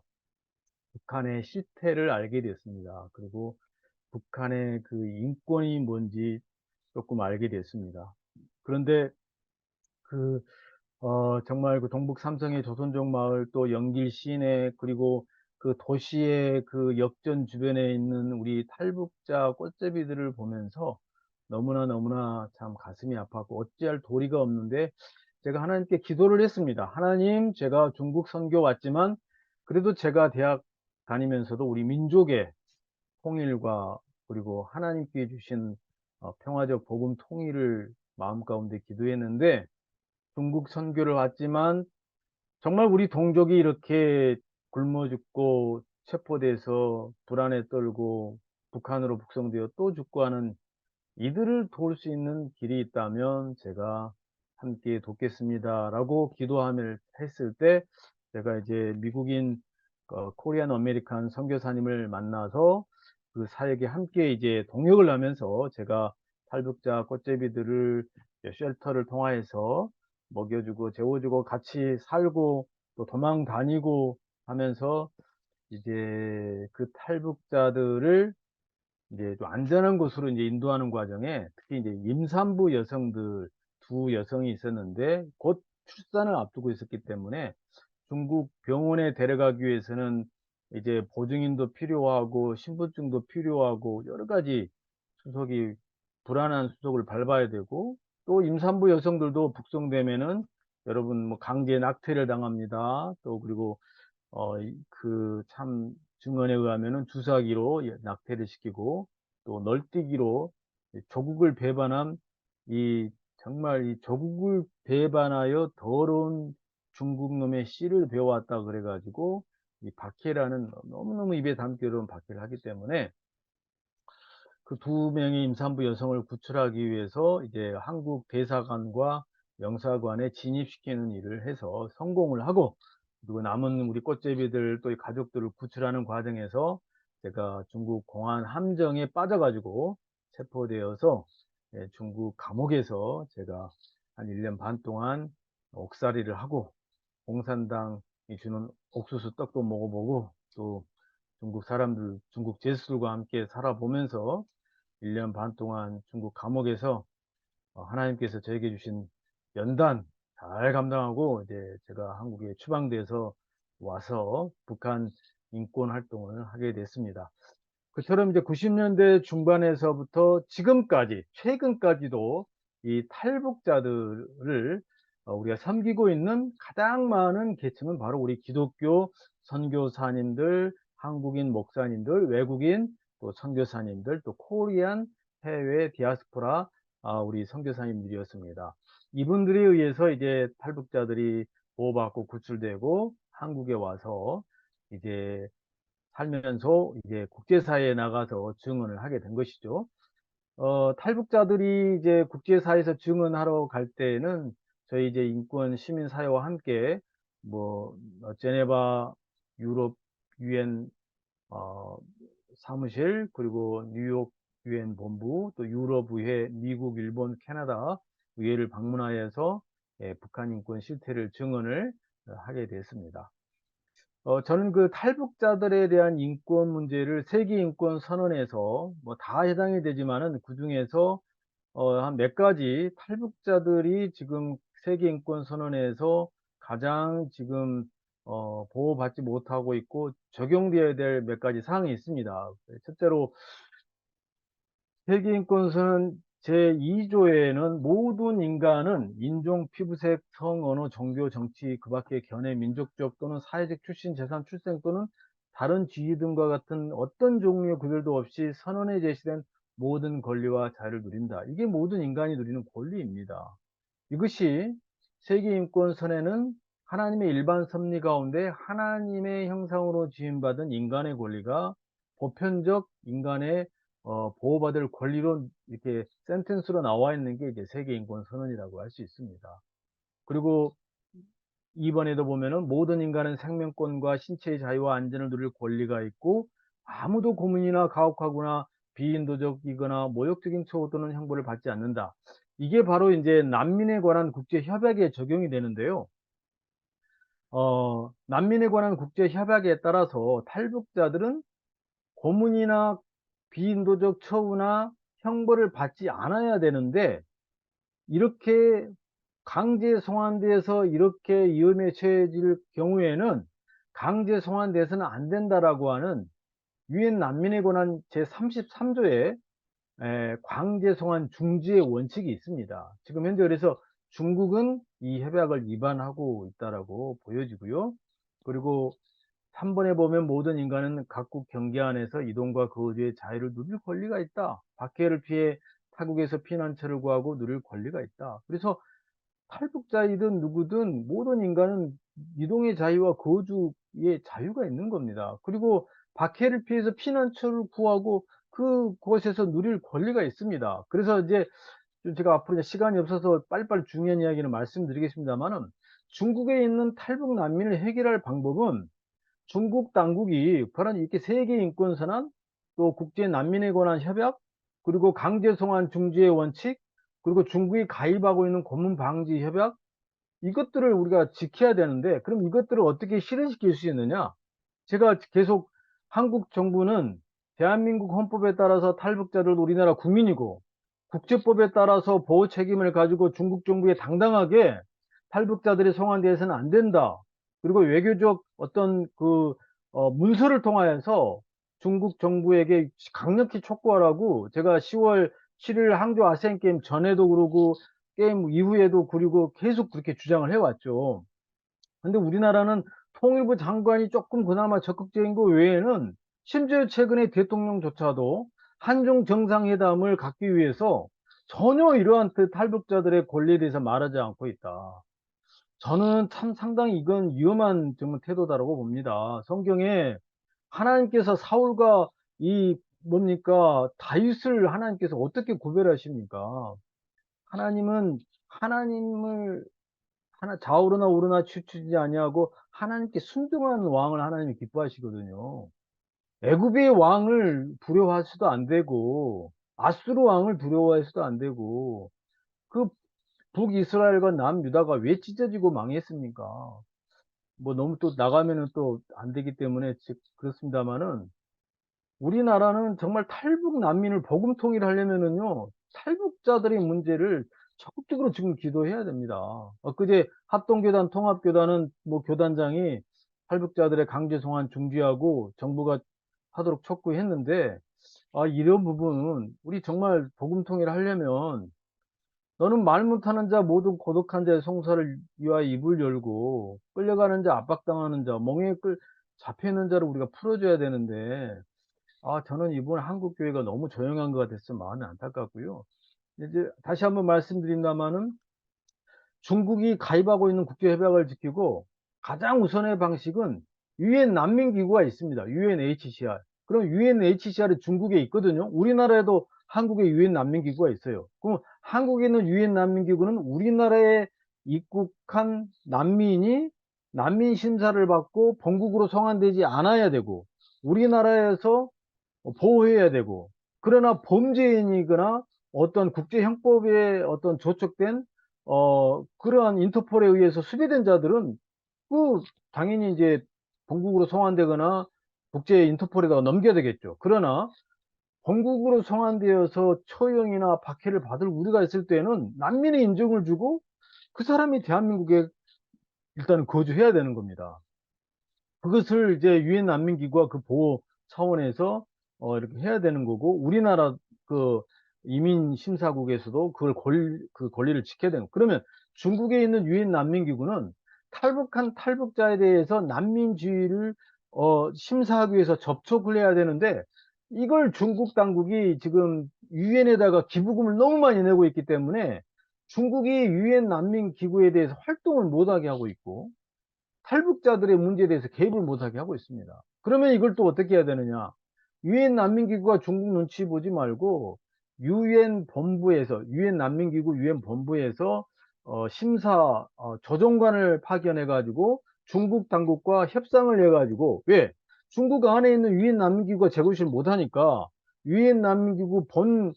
S2: 북한의 실태를 알게 됐습니다. 그리고 북한의 그 인권이 뭔지 조금 알게 됐습니다. 그런데 그, 정말 그 동북 삼성의 조선족 마을, 또 연길 시내, 그리고 그 도시의 그 역전 주변에 있는 우리 탈북자 꽃제비들을 보면서 너무나 너무나 참 가슴이 아팠고 어찌할 도리가 없는데, 제가 하나님께 기도를 했습니다. 하나님, 제가 중국 선교 왔지만 그래도 제가 대학 다니면서도 우리 민족의 통일과 그리고 하나님께 주신 평화적 복음 통일을 마음 가운데 기도했는데, 중국 선교를 왔지만 정말 우리 동족이 이렇게 굶어 죽고 체포돼서 불안에 떨고 북한으로 북송되어 또 죽고 하는 이들을 도울 수 있는 길이 있다면 제가 함께 돕겠습니다라고 기도함을 했을 때, 제가 이제 미국인 코리안 아메리칸 선교사님을 만나서 그 사역에 함께 이제 동역을 하면서 제가 탈북자 꽃제비들을 쉘터를 통하여서 먹여주고 재워주고 같이 살고 또 도망 다니고 하면서 이제 그 탈북자들을 이제 좀 안전한 곳으로 이제 인도하는 과정에 특히 이제 임산부 여성들 두 여성이 있었는데 곧 출산을 앞두고 있었기 때문에 중국 병원에 데려가기 위해서는 이제 보증인도 필요하고 신분증도 필요하고 여러 가지 수속이 불안한 수속을 밟아야 되고 또 임산부 여성들도 북송되면은 여러분 뭐 강제 낙태를 당합니다. 또 그리고 그 참 증언에 의하면은 주사기로 낙태를 시키고 또 널뛰기로 조국을 배반한 이 정말 이 조국을 배반하여 더러운 중국 놈의 씨를 배워왔다 그래가지고 이 박해라는 너무너무 입에 담기 어려운 박해를 하기 때문에 그 두 명의 임산부 여성을 구출하기 위해서 이제 한국 대사관과 영사관에 진입시키는 일을 해서 성공을 하고 그리고 남은 우리 꽃제비들 또 이 가족들을 구출하는 과정에서 제가 중국 공안 함정에 빠져가지고 체포되어서 중국 감옥에서 제가 한 1년 반 동안 옥살이를 하고 공산당이 주는 옥수수 떡도 먹어보고 또 중국 사람들, 중국 제수들과 함께 살아보면서 1년 반 동안 중국 감옥에서 하나님께서 저에게 주신 연단 잘 감당하고 이제 제가 한국에 추방돼서 와서 북한 인권 활동을 하게 됐습니다. 그처럼 이제 90년대 중반에서부터 지금까지, 최근까지도 이 탈북자들을 우리가 섬기고 있는 가장 많은 계층은 바로 우리 기독교 선교사님들, 한국인 목사님들, 외국인 또 선교사님들, 또 코리안 해외 디아스포라 우리 선교사님들이었습니다. 이분들에 의해서 이제 탈북자들이 보호받고 구출되고 한국에 와서 이제 살면서 이제 국제사회에 나가서 증언을 하게 된 것이죠. 탈북자들이 이제 국제사회에서 증언하러 갈 때는 저희 이제 인권 시민사회와 함께 뭐 제네바 유럽 유엔 어, 사무실 그리고 뉴욕 유엔 본부 또 유럽 의회 미국 일본 캐나다 의회를 방문하여서 북한 인권 실태를 증언을 하게 됐습니다. 저는 그 탈북자들에 대한 인권 문제를 세계인권선언에서 뭐 다 해당이 되지만은 그중에서 한 몇 가지 탈북자들이 지금 세계인권선언에서 가장 지금 보호받지 못하고 있고 적용되어야 될 몇 가지 사항이 있습니다. 첫째로 세계인권선 제2조에는 모든 인간은 인종, 피부색, 성, 언어, 종교, 정치, 그 밖의 견해, 민족적 또는 사회적 출신, 재산, 출생 또는 다른 지위 등과 같은 어떤 종류의 구별도 없이 선언에 제시된 모든 권리와 자유를 누린다. 이게 모든 인간이 누리는 권리입니다. 이것이 세계인권선에는 하나님의 일반 섭리 가운데 하나님의 형상으로 지음받은 인간의 권리가 보편적 인간의 보호받을 권리로 이렇게 센텐스로 나와 있는 게 이제 세계인권선언이라고 할 수 있습니다. 그리고 이번에도 보면은 모든 인간은 생명권과 신체의 자유와 안전을 누릴 권리가 있고 아무도 고문이나 가혹하거나 비인도적이거나 모욕적인 처우 또는 형벌을 받지 않는다. 이게 바로 이제 난민에 관한 국제협약에 적용이 되는데요. 난민에 관한 국제협약에 따라서 탈북자들은 고문이나 비인도적 처우나 형벌을 받지 않아야 되는데 이렇게 강제 송환돼서 이렇게 위험에 처해질 경우에는 강제 송환돼서는 안 된다라고 하는 유엔 난민에 관한 제33조에 강제 송환 중지의 원칙이 있습니다. 지금 현재 그래서 중국은 이 협약을 위반하고 있다라고 보여지고요. 그리고 3번에 보면 모든 인간은 각국 경계 안에서 이동과 거주의 자유를 누릴 권리가 있다. 박해를 피해 타국에서 피난처를 구하고 누릴 권리가 있다. 그래서 탈북자이든 누구든 모든 인간은 이동의 자유와 거주의 자유가 있는 겁니다. 그리고 박해를 피해서 피난처를 구하고 그곳에서 누릴 권리가 있습니다. 그래서 이제 좀 제가 앞으로 이제 시간이 없어서 빨리빨리 중요한 이야기는 말씀드리겠습니다만은 중국에 있는 탈북 난민을 해결할 방법은 중국 당국이 바로 이렇게 세계 인권선언 또 국제 난민에 관한 협약 그리고 강제 송환 중지의 원칙, 그리고 중국이 가입하고 있는 고문 방지 협약, 이것들을 우리가 지켜야 되는데, 그럼 이것들을 어떻게 실현시킬 수 있느냐? 제가 계속 한국 정부는 대한민국 헌법에 따라서 탈북자들도 우리나라 국민이고, 국제법에 따라서 보호 책임을 가지고 중국 정부에 당당하게 탈북자들이 송환되어서는 안 된다. 그리고 외교적 어떤 문서를 통하여서 중국 정부에게 강력히 촉구하라고 제가 10월 7일 항저 아세안 게임 전에도 그러고 게임 이후에도 그리고 계속 그렇게 주장을 해왔죠. 근데 우리나라는 통일부 장관이 조금 그나마 적극적인 거 외에는 심지어 최근에 대통령조차도 한중 정상회담을 갖기 위해서 전혀 이러한 탈북자들의 권리에 대해서 말하지 않고 있다. 저는 참 상당히 이건 위험한 정말 태도다라고 봅니다. 성경에 하나님께서 사울과 이 뭡니까 다윗을 하나님께서 어떻게 구별하십니까? 하나님은 하나님을 좌우로나 우로나 치우치지 아니하고 하나님께 순종하는 왕을 하나님이 기뻐하시거든요. 애굽의 왕을 두려워해서도 안 되고 아수르 왕을 두려워해서도 안 되고 그 북이스라엘과 남유다가 왜 찢어지고 망했습니까? 뭐 너무 또 나가면은 또 안 되기 때문에 그렇습니다만은 우리나라는 정말 탈북 난민을 복음 통일하려면은요, 탈북자들의 문제를 적극적으로 지금 기도해야 됩니다. 엊그제 합동교단 통합교단은 뭐 교단장이 탈북자들의 강제 송환 중지하고 정부가 하도록 촉구했는데, 이런 부분은 우리 정말 복음 통일하려면 너는 말 못하는 자 모든 고독한 자의 송사를 위하여 입을 열고 끌려가는 자 압박당하는 자 멍에에 잡혀 있는 자를 우리가 풀어줘야 되는데 저는 이번 한국 교회가 너무 조용한 것 같아서 마음이 안타깝고요. 이제 다시 한번 말씀드린다마는 중국이 가입하고 있는 국제협약을 지키고 가장 우선의 방식은 유엔 난민기구가 있습니다. UNHCR. 그럼 UNHCR이 중국에 있거든요. 우리나라에도 한국에 유엔 난민기구가 있어요. 그럼 한국에 있는 유엔 난민기구는 우리나라에 입국한 난민이 난민 심사를 받고 본국으로 송환되지 않아야 되고 우리나라에서 보호해야 되고 그러나 범죄인이거나 어떤 국제형법에 어떤 조촉된 그러한 인터폴에 의해서 수배된 자들은 그 당연히 이제 본국으로 송환되거나 국제 인터폴에다가 넘겨야 되겠죠. 그러나 본국으로 송환되어서 처형이나 박해를 받을 우려가 있을 때는 난민의 인정을 주고 그 사람이 대한민국에 일단 거주해야 되는 겁니다. 그것을 이제 유엔 난민기구가 그 보호 차원에서 이렇게 해야 되는 거고 우리나라 그 이민심사국에서도 그 권리를 지켜야 되는 거. 그러면 중국에 있는 유엔 난민기구는 탈북한 탈북자에 대해서 난민지위를 심사하기 위해서 접촉을 해야 되는데 이걸 중국 당국이 지금 유엔에다가 기부금을 너무 많이 내고 있기 때문에 중국이 유엔 난민기구에 대해서 활동을 못하게 하고 있고 탈북자들의 문제에 대해서 개입을 못하게 하고 있습니다. 그러면 이걸 또 어떻게 해야 되느냐? 유엔 난민기구가 중국 눈치 보지 말고 유엔 본부에서 유엔 난민기구 유엔 본부에서 심사 조정관을 파견해 가지고 중국 당국과 협상을 해 가지고 왜 중국 안에 있는 유엔 난민기구가 제것을 못하니까 유엔 난민기구 본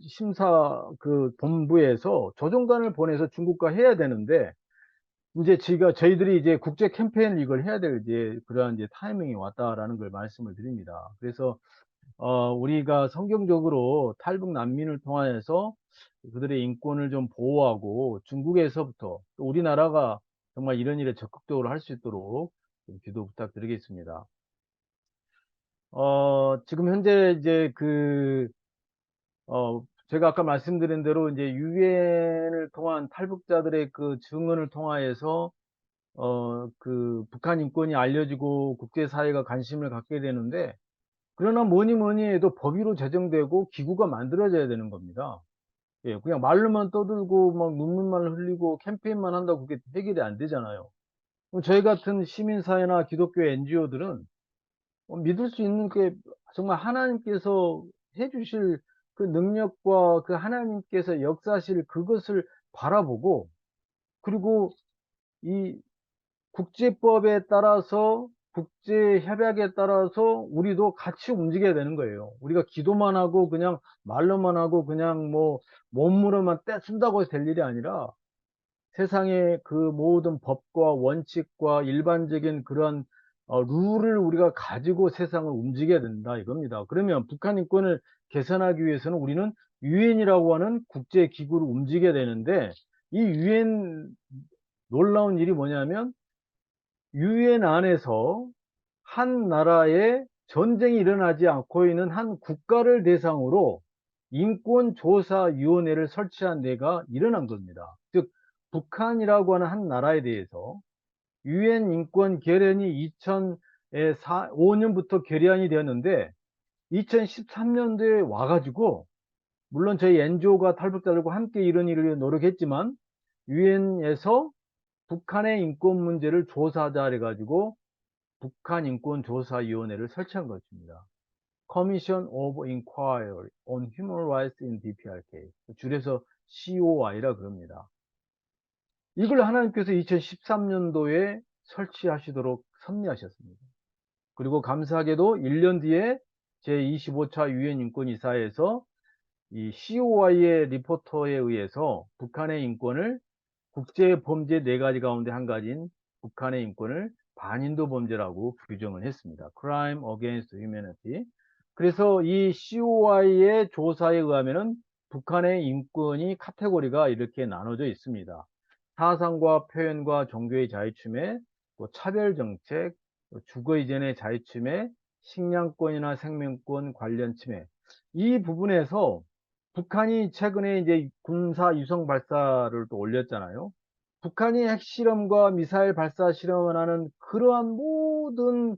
S2: 심사 그 본부에서 조정관을 보내서 중국과 해야 되는데 이제 저희들이 이제 국제 캠페인을 이걸 해야 될 이제 그러한 이제 타이밍이 왔다라는 걸 말씀을 드립니다. 그래서 우리가 성경적으로 탈북 난민을 통하여서 그들의 인권을 좀 보호하고 중국에서부터 또 우리나라가 정말 이런 일에 적극적으로 할 수 있도록 좀 기도 부탁드리겠습니다. 지금 현재 이제 제가 아까 말씀드린 대로 이제 유엔을 통한 탈북자들의 그 증언을 통하여서 북한 인권이 알려지고 국제사회가 관심을 갖게 되는데, 그러나 뭐니 뭐니 해도 법위로 제정되고 기구가 만들어져야 되는 겁니다. 예, 그냥 말로만 떠들고 막 눈물만 흘리고 캠페인만 한다고 그게 해결이 안 되잖아요. 그럼 저희 같은 시민사회나 기독교 NGO들은 믿을 수 있는 게 정말 하나님께서 해주실 그 능력과 그 하나님께서 역사하실 그것을 바라보고 그리고 이 국제법에 따라서 국제 협약에 따라서 우리도 같이 움직여야 되는 거예요. 우리가 기도만 하고 그냥 말로만 하고 그냥 뭐 몸으로만 떼쓴다고 해서 될 일이 아니라 세상의 그 모든 법과 원칙과 일반적인 그런 룰을 우리가 가지고 세상을 움직여야 된다 이겁니다. 그러면 북한 인권을 개선하기 위해서는 우리는 유엔이라고 하는 국제 기구를 움직여야 되는데, 이 유엔 놀라운 일이 뭐냐면 유엔 안에서 한 나라에 전쟁이 일어나지 않고 있는 한 국가를 대상으로 인권조사위원회를 설치한 데가 일어난 겁니다. 즉 북한이라고 하는 한 나라에 대해서 유엔 인권 결의안이 2005년부터 결의안이 되었는데 2013년도에 와가지고, 물론 저희 NGO가 탈북자들과 함께 이런 일을 노력했지만 유엔에서 북한의 인권 문제를 조사하자 해가지고 북한 인권조사위원회를 설치한 것입니다. Commission of Inquiry on Human Rights in DPRK, 줄여서 COI라 그럽니다. 이걸 하나님께서 2013년도에 설치하시도록 섭리하셨습니다. 그리고 감사하게도 1년 뒤에 제25차 유엔 인권이사회에서 이 COI의 리포터에 의해서 북한의 인권을 국제 범죄 4가지 가운데 한 가지인 북한의 인권을 반인도 범죄라고 규정을 했습니다. Crime Against Humanity. 그래서 이 COI의 조사에 의하면은 북한의 인권이 카테고리가 이렇게 나눠져 있습니다. 사상과 표현과 종교의 자유침해, 또 차별정책, 또 주거 이전의 자유침해, 식량권이나 생명권 관련 침해. 이 부분에서 북한이 최근에 이제 군사 위성 발사를 또 올렸잖아요. 북한이 핵실험과 미사일 발사 실험을 하는 그러한 모든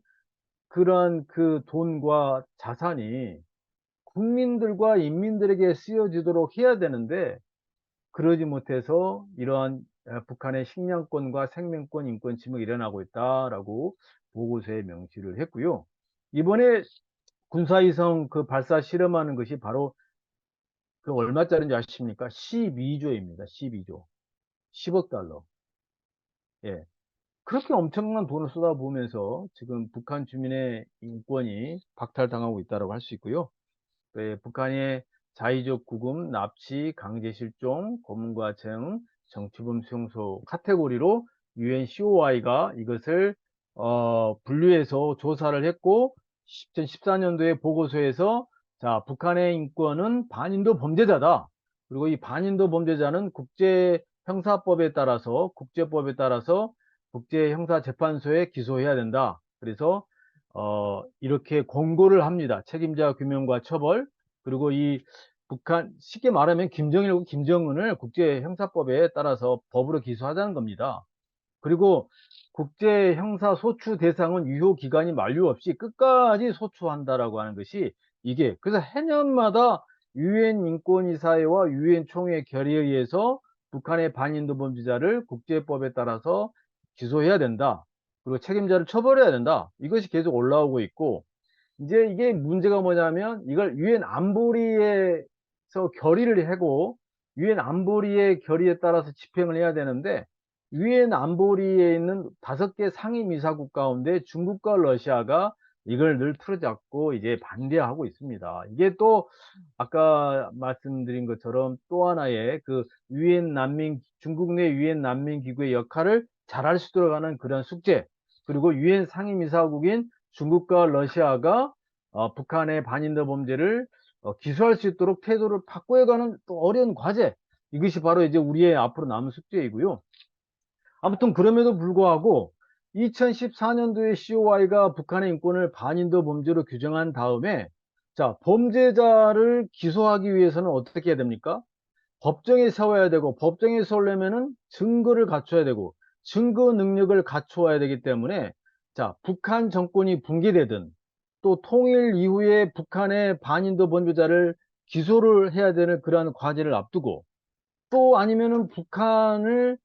S2: 그러한 그 돈과 자산이 국민들과 인민들에게 쓰여지도록 해야 되는데, 그러지 못해서 이러한 북한의 식량권과 생명권, 인권 침해가 일어나고 있다라고 보고서에 명시를 했고요. 이번에 군사위성 그 발사 실험하는 것이 바로 그 얼마짜리인지 아십니까? 12조입니다. 12조. 10억 달러. 예. 그렇게 엄청난 돈을 쏟아부으면서 지금 북한 주민의 인권이 박탈당하고 있다고 할 수 있고요. 네, 북한의 자의적 구금, 납치, 강제 실종, 고문과정, 정치범 수용소 카테고리로 UN COI가 이것을 분류해서 조사를 했고, 2014년도에 보고서에서 자, 북한의 인권은 반인도 범죄자다. 그리고 이 반인도 범죄자는 국제형사법에 따라서, 국제법에 따라서 국제형사재판소에 기소해야 된다. 그래서 이렇게 권고를 합니다. 책임자 규명과 처벌. 그리고 이 북한, 쉽게 말하면 김정일과 김정은을 국제형사법에 따라서 법으로 기소하자는 겁니다. 그리고 국제형사소추 대상은 유효기간이 만료 없이 끝까지 소추한다라고 하는 것이 이게, 그래서 해년마다 유엔 인권이사회와 유엔 총회 결의에 의해서 북한의 반인도 범죄자를 국제법에 따라서 기소해야 된다. 그리고 책임자를 처벌해야 된다. 이것이 계속 올라오고 있고, 이제 이게 문제가 뭐냐면 이걸 유엔 안보리에서 결의를 하고 유엔 안보리의 결의에 따라서 집행을 해야 되는데, 유엔 안보리에 있는 5개 상임이사국 가운데 중국과 러시아가 이걸 늘 틀어잡고 이제 반대하고 있습니다. 이게 또 아까 말씀드린 것처럼 또 하나의 그 유엔 난민, 중국 내 유엔 난민 기구의 역할을 잘할 수 있도록 하는 그런 숙제, 그리고 유엔 상임이사국인 중국과 러시아가 북한의 반인도 범죄를 기소할 수 있도록 태도를 바꿔가는 또 어려운 과제, 이것이 바로 이제 우리의 앞으로 남은 숙제이고요. 아무튼 그럼에도 불구하고 2014년도에 COI가 북한의 인권을 반인도 범죄로 규정한 다음에, 자, 범죄자를 기소하기 위해서는 어떻게 해야 됩니까? 법정에 세워야 되고, 법정에 세우려면은 증거를 갖춰야 되고, 증거 능력을 갖추어야 되기 때문에, 자, 북한 정권이 붕괴되든 또 통일 이후에 북한의 반인도 범죄자를 기소를 해야 되는 그러한 과제를 앞두고, 또 아니면은 북한을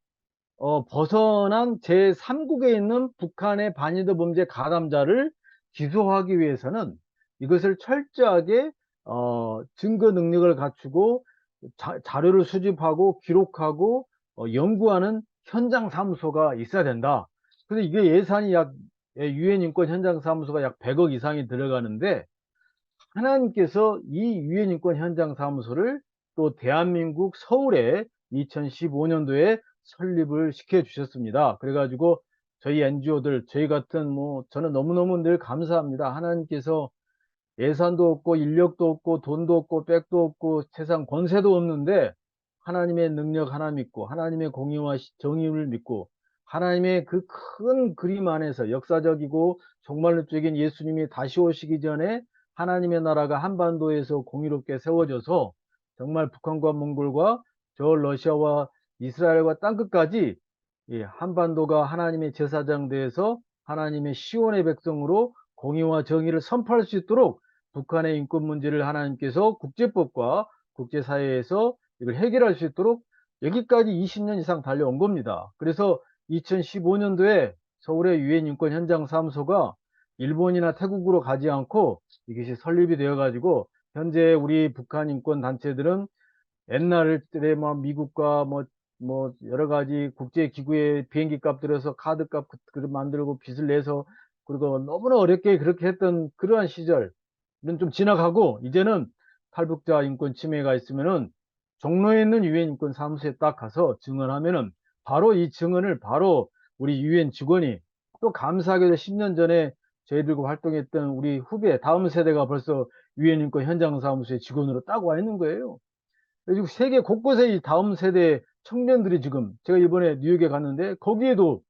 S2: 벗어난 제3국에 있는 북한의 반인도 범죄 가담자를 기소하기 위해서는 이것을 철저하게 증거 능력을 갖추고 자료를 수집하고 기록하고 연구하는 현장 사무소가 있어야 된다. 그래서 이게 예산이 약 유엔 인권 현장 사무소가 약 100억 이상이 들어가는데 하나님께서 이 유엔 인권 현장 사무소를 또 대한민국 서울에 2015년도에 설립을 시켜 주셨습니다. 그래가지고 저희 NGO들, 저희 같은 저는 너무너무 늘 감사합니다. 하나님께서 예산도 없고 인력도 없고 돈도 없고 백도 없고 세상 권세도 없는데 하나님의 능력 하나 믿고 하나님의 공의와 정의를 믿고 하나님의 그 큰 그림 안에서 역사적이고 종말론적인 예수님이 다시 오시기 전에 하나님의 나라가 한반도에서 공의롭게 세워져서 정말 북한과 몽골과 저 러시아와 이스라엘과 땅끝까지 한반도가 하나님의 제사장대에서 하나님의 시온의 백성으로 공의와 정의를 선포할 수 있도록 북한의 인권 문제를 하나님께서 국제법과 국제사회에서 이걸 해결할 수 있도록 여기까지 20년 이상 달려온 겁니다. 그래서 2015년도에 서울의 유엔 인권 현장 사무소가 일본이나 태국으로 가지 않고 이것이 설립이 되어 가지고 현재 우리 북한 인권 단체들은 옛날에 미국과 여러 가지 국제 기구의 비행기 값 들여서 카드 값 만들고 빚을 내서 그리고 너무나 어렵게 그렇게 했던 그러한 시절은 좀 지나가고 이제는 탈북자 인권 침해가 있으면은 종로에 있는 유엔 인권 사무소에 딱 가서 증언하면은 바로 이 증언을 바로 우리 유엔 직원이 또 감사하게도 10년 전에 저희들과 활동했던 우리 후배 다음 세대가 벌써 유엔 인권 현장 사무소의 직원으로 딱 와 있는 거예요. 그리고 세계 곳곳에 이 다음 세대 청년들이 지금 제가 이번에 뉴욕에 갔는데 거기에도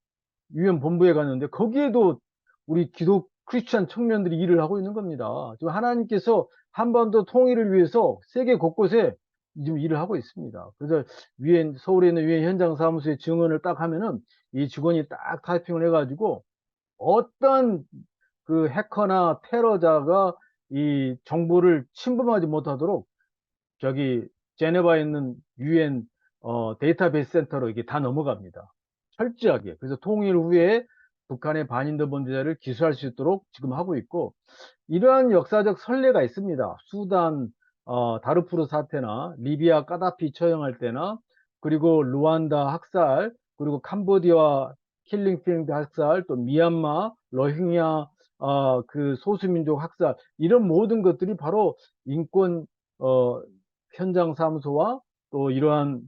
S2: 유엔 본부에 갔는데 거기에도 우리 기독 크리스찬 청년들이 일을 하고 있는 겁니다. 지금 하나님께서 한반도 통일을 위해서 세계 곳곳에 지금 일을 하고 있습니다. 그래서 유엔 서울에 있는 유엔 현장 사무소에 증언을 딱 하면은 이 직원이 딱 타이핑을 해가지고 어떤 그 해커나 테러자가 이 정보를 침범하지 못하도록 저기 제네바에 있는 유엔 데이터베이스 센터로 이게 다 넘어갑니다. 철저하게. 그래서 통일 후에 북한의 반인도 범죄자를 기소할 수 있도록 지금 하고 있고 이러한 역사적 선례가 있습니다. 수단 다르푸르 사태나 리비아 까다피 처형할 때나 그리고 루안다 학살 그리고 캄보디아 킬링필드 학살 또 미얀마 로힝야 그 소수민족 학살 이런 모든 것들이 바로 인권 어, 현장 사무소와 또 이러한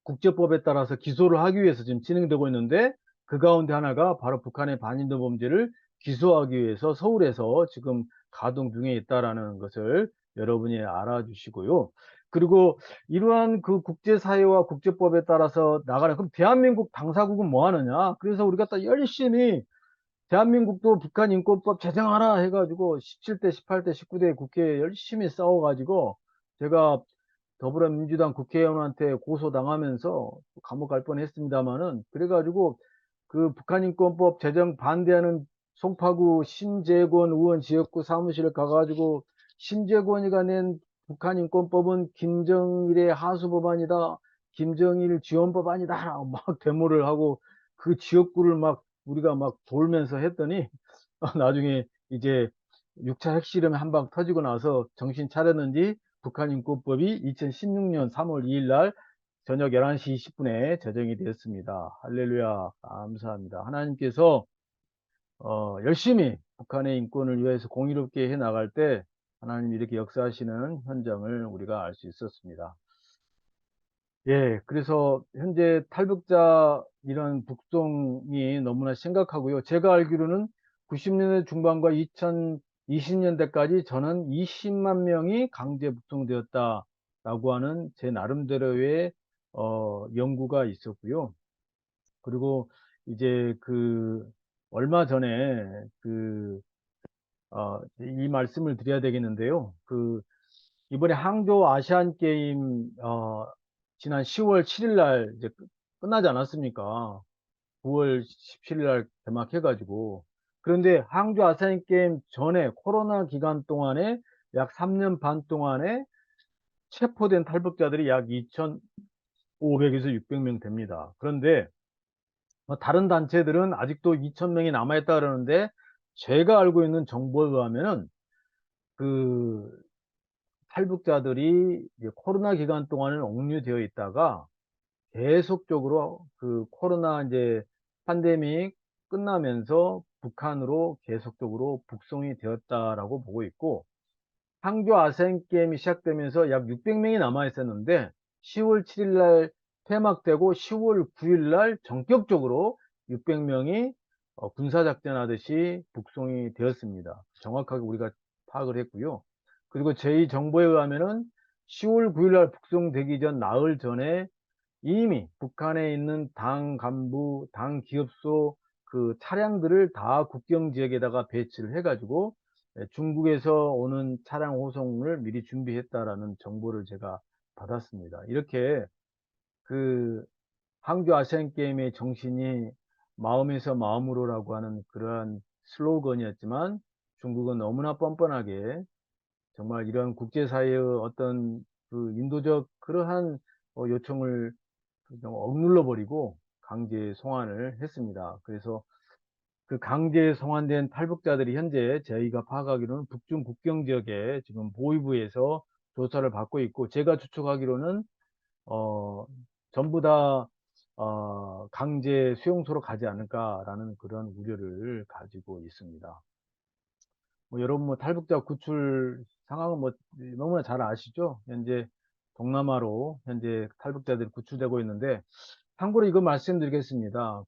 S2: 국제법에 따라서 기소를 하기 위해서 지금 진행되고 있는데 그 가운데 하나가 바로 북한의 반인도 범죄를 기소하기 위해서 서울에서 지금 가동 중에 있다라는 것을 여러분이 알아주시고요. 그리고 이러한 그 국제사회와 국제법에 따라서 나가는 그럼 대한민국 당사국은 뭐 하느냐? 그래서 우리가 또 열심히 대한민국도 북한 인권법 제정하라 해가지고 17대, 18대, 19대 국회에 열심히 싸워가지고 제가 더불어민주당 국회의원한테 고소당하면서 감옥 갈 뻔했습니다마는 그래가지고 그 북한인권법 제정 반대하는 송파구 심재권 의원 지역구 사무실에 가가지고 심재권이가 낸 북한인권법은 김정일의 하수법안이다. 김정일 지원법안이다. 막 데모를 하고 그 지역구를 막 우리가 막 돌면서 했더니 나중에 이제 6차 핵실험이 한 방 터지고 나서 정신 차렸는지 북한인권법이 2016년 3월 2일 날 저녁 11시 20분에 제정이 되었습니다. 할렐루야, 감사합니다. 하나님께서 열심히 북한의 인권을 위해서 공의롭게 해 나갈 때 하나님이 이렇게 역사하시는 현장을 우리가 알 수 있었습니다. 예, 그래서 현재 탈북자 이런 북송이 너무나 심각하고요. 제가 알기로는 90년대 중반과 2020년대까지 저는 20만 명이 강제 북송되었다라고 하는 제 나름대로의 연구가 있었고요. 그리고 이제 그 얼마 전에 이 말씀을 드려야 되겠는데요. 이번에 항저우 아시안 게임 지난 10월 7일 날 이제 끝나지 않았습니까? 9월 17일 날 개막해가지고 그런데 항저우 아시안 게임 전에 코로나 기간 동안에 약 3년 반 동안에 체포된 탈북자들이 약 2,500에서 600명 됩니다. 그런데 다른 단체들은 아직도 2,000명이 남아있다 그러는데 제가 알고 있는 정보에 의하면은 그 탈북자들이 이제 코로나 기간 동안은 옥류되어 있다가 계속적으로 그 코로나 이제 팬데믹 끝나면서 북한으로 계속적으로 북송이 되었다라고 보고 있고, 항저 아시안 게임이 시작되면서 약 600명이 남아 있었는데 10월 7일 날 폐막되고 10월 9일 날 전격적으로 600명이 군사작전 하듯이 북송이 되었습니다. 정확하게 우리가 파악을 했고요. 그리고 저희 정보에 의하면은 10월 9일 날 북송되기 전 나흘 전에 이미 북한에 있는 당 간부, 당 기업소 그 차량들을 다 국경 지역에다가 배치를 해가지고 중국에서 오는 차량 호송을 미리 준비했다라는 정보를 제가 받았습니다. 이렇게 그 항저 아시안 게임의 정신이 마음에서 마음으로라고 하는 그러한 슬로건이었지만, 중국은 너무나 뻔뻔하게 정말 이런 국제사회의 어떤 그 인도적 그러한 요청을 그냥 억눌러 버리고 강제 송환을 했습니다. 그래서 그 강제 송환된 탈북자들이 현재 저희가 파악하기로는 북중 국경 지역에 지금 보위부에서 조사를 받고 있고, 제가 추측하기로는 어 전부 다 강제 수용소로 가지 않을까라는 그런 우려를 가지고 있습니다. 뭐 여러분 뭐 탈북자 구출 상황은 뭐 너무나 잘 아시죠? 현재 동남아로 현재 탈북자들이 구출되고 있는데, 참고로 이거 말씀드리겠습니다.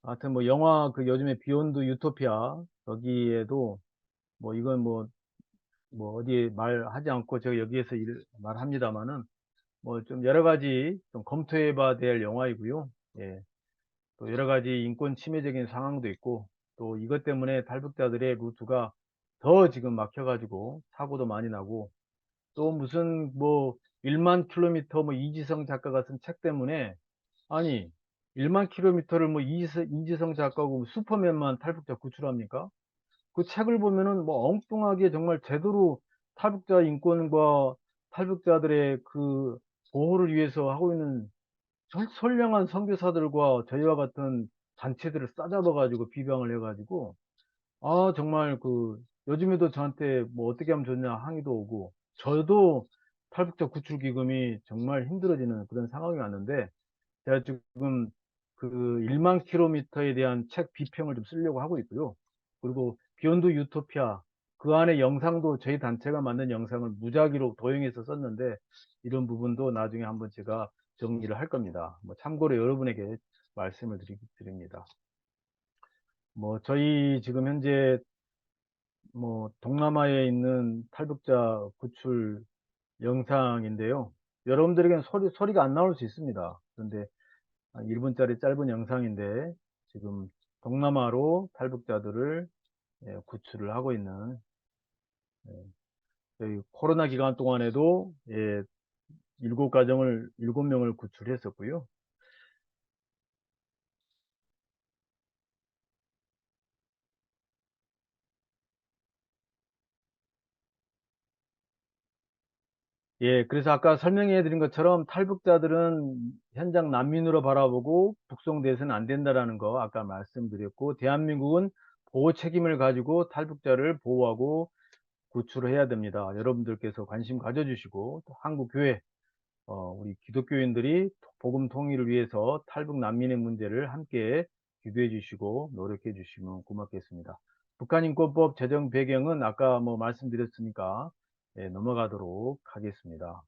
S2: 하여튼 뭐 영화 그 요즘에 비욘드 유토피아 거기에도 뭐 이건 뭐 어디에 말하지 않고 제가 여기에서 말합니다만은 뭐 좀 여러 가지 좀 검토해 봐야 될 영화이고요. 예. 또 여러 가지 인권 침해적인 상황도 있고, 또 이것 때문에 탈북자들의 루트가 더 지금 막혀가지고 사고도 많이 나고, 또 무슨 뭐 1만 킬로미터 뭐 이지성 작가가 쓴 책 때문에, 아니 1만 킬로미터를 뭐 이지성 작가고 슈퍼맨만 탈북자 구출합니까? 그 책을 보면은 뭐 엉뚱하게 정말 제대로 탈북자 인권과 탈북자들의 그 보호를 위해서 하고 있는 선량한 선교사들과 저희와 같은 단체들을 싸잡아 가지고 비방을 해 가지고, 정말 요즘에도 저한테 뭐 어떻게 하면 좋냐 항의도 오고, 저도 탈북자 구출 기금이 정말 힘들어지는 그런 상황이 왔는데, 제가 지금 그 1만 킬로미터에 대한 책 비평을 좀 쓰려고 하고 있고요. 그리고 비욘드 유토피아 그 안에 영상도 저희 단체가 만든 영상을 무작위로 도용해서 썼는데, 이런 부분도 나중에 한번 제가 정리를 할 겁니다. 뭐 참고로 여러분에게 말씀을 드립니다. 뭐 저희 지금 현재 뭐 동남아에 있는 탈북자 구출 영상인데요. 여러분들에게는 소리가 안 나올 수 있습니다. 그런데 한 1분짜리 짧은 영상인데, 지금 동남아로 탈북자들을 구출을 하고 있는, 예, 저희 코로나 기간 동안에도 7명을 구출했었고요. 예, 그래서 아까 설명해 드린 것처럼 탈북자들은 현장 난민으로 바라보고 북송돼서는 안 된다라는 거 아까 말씀드렸고, 대한민국은 보호 책임을 가지고 탈북자를 보호하고 구출을 해야 됩니다. 여러분들께서 관심 가져주시고, 또 한국 교회, 우리 기독교인들이 복음 통일을 위해서 탈북 난민의 문제를 함께 기도해 주시고 노력해 주시면 고맙겠습니다. 북한인권법 제정 배경은 아까 뭐 말씀드렸으니까 넘어가도록 하겠습니다.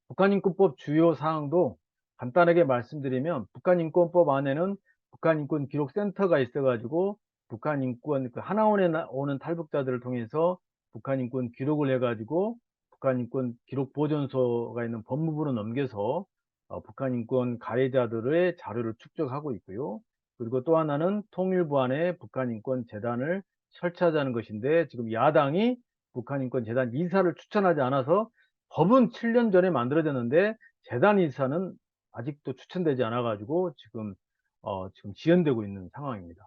S2: 북한인권법 주요 사항도 간단하게 말씀드리면, 북한인권법 안에는 북한인권기록센터가 있어가지고 북한인권 하나원에 오는 탈북자들을 통해서 북한인권 기록을 해가지고 북한인권 기록보존소가 있는 법무부로 넘겨서 북한인권 가해자들의 자료를 축적하고 있고요. 그리고 또 하나는 통일부 안에 북한인권재단을 설치하자는 것인데, 지금 야당이 북한인권재단 이사를 추천하지 않아서, 법은 7년 전에 만들어졌는데 재단 이사는 아직도 추천되지 않아 가지고 지금 지연되고 있는 상황입니다.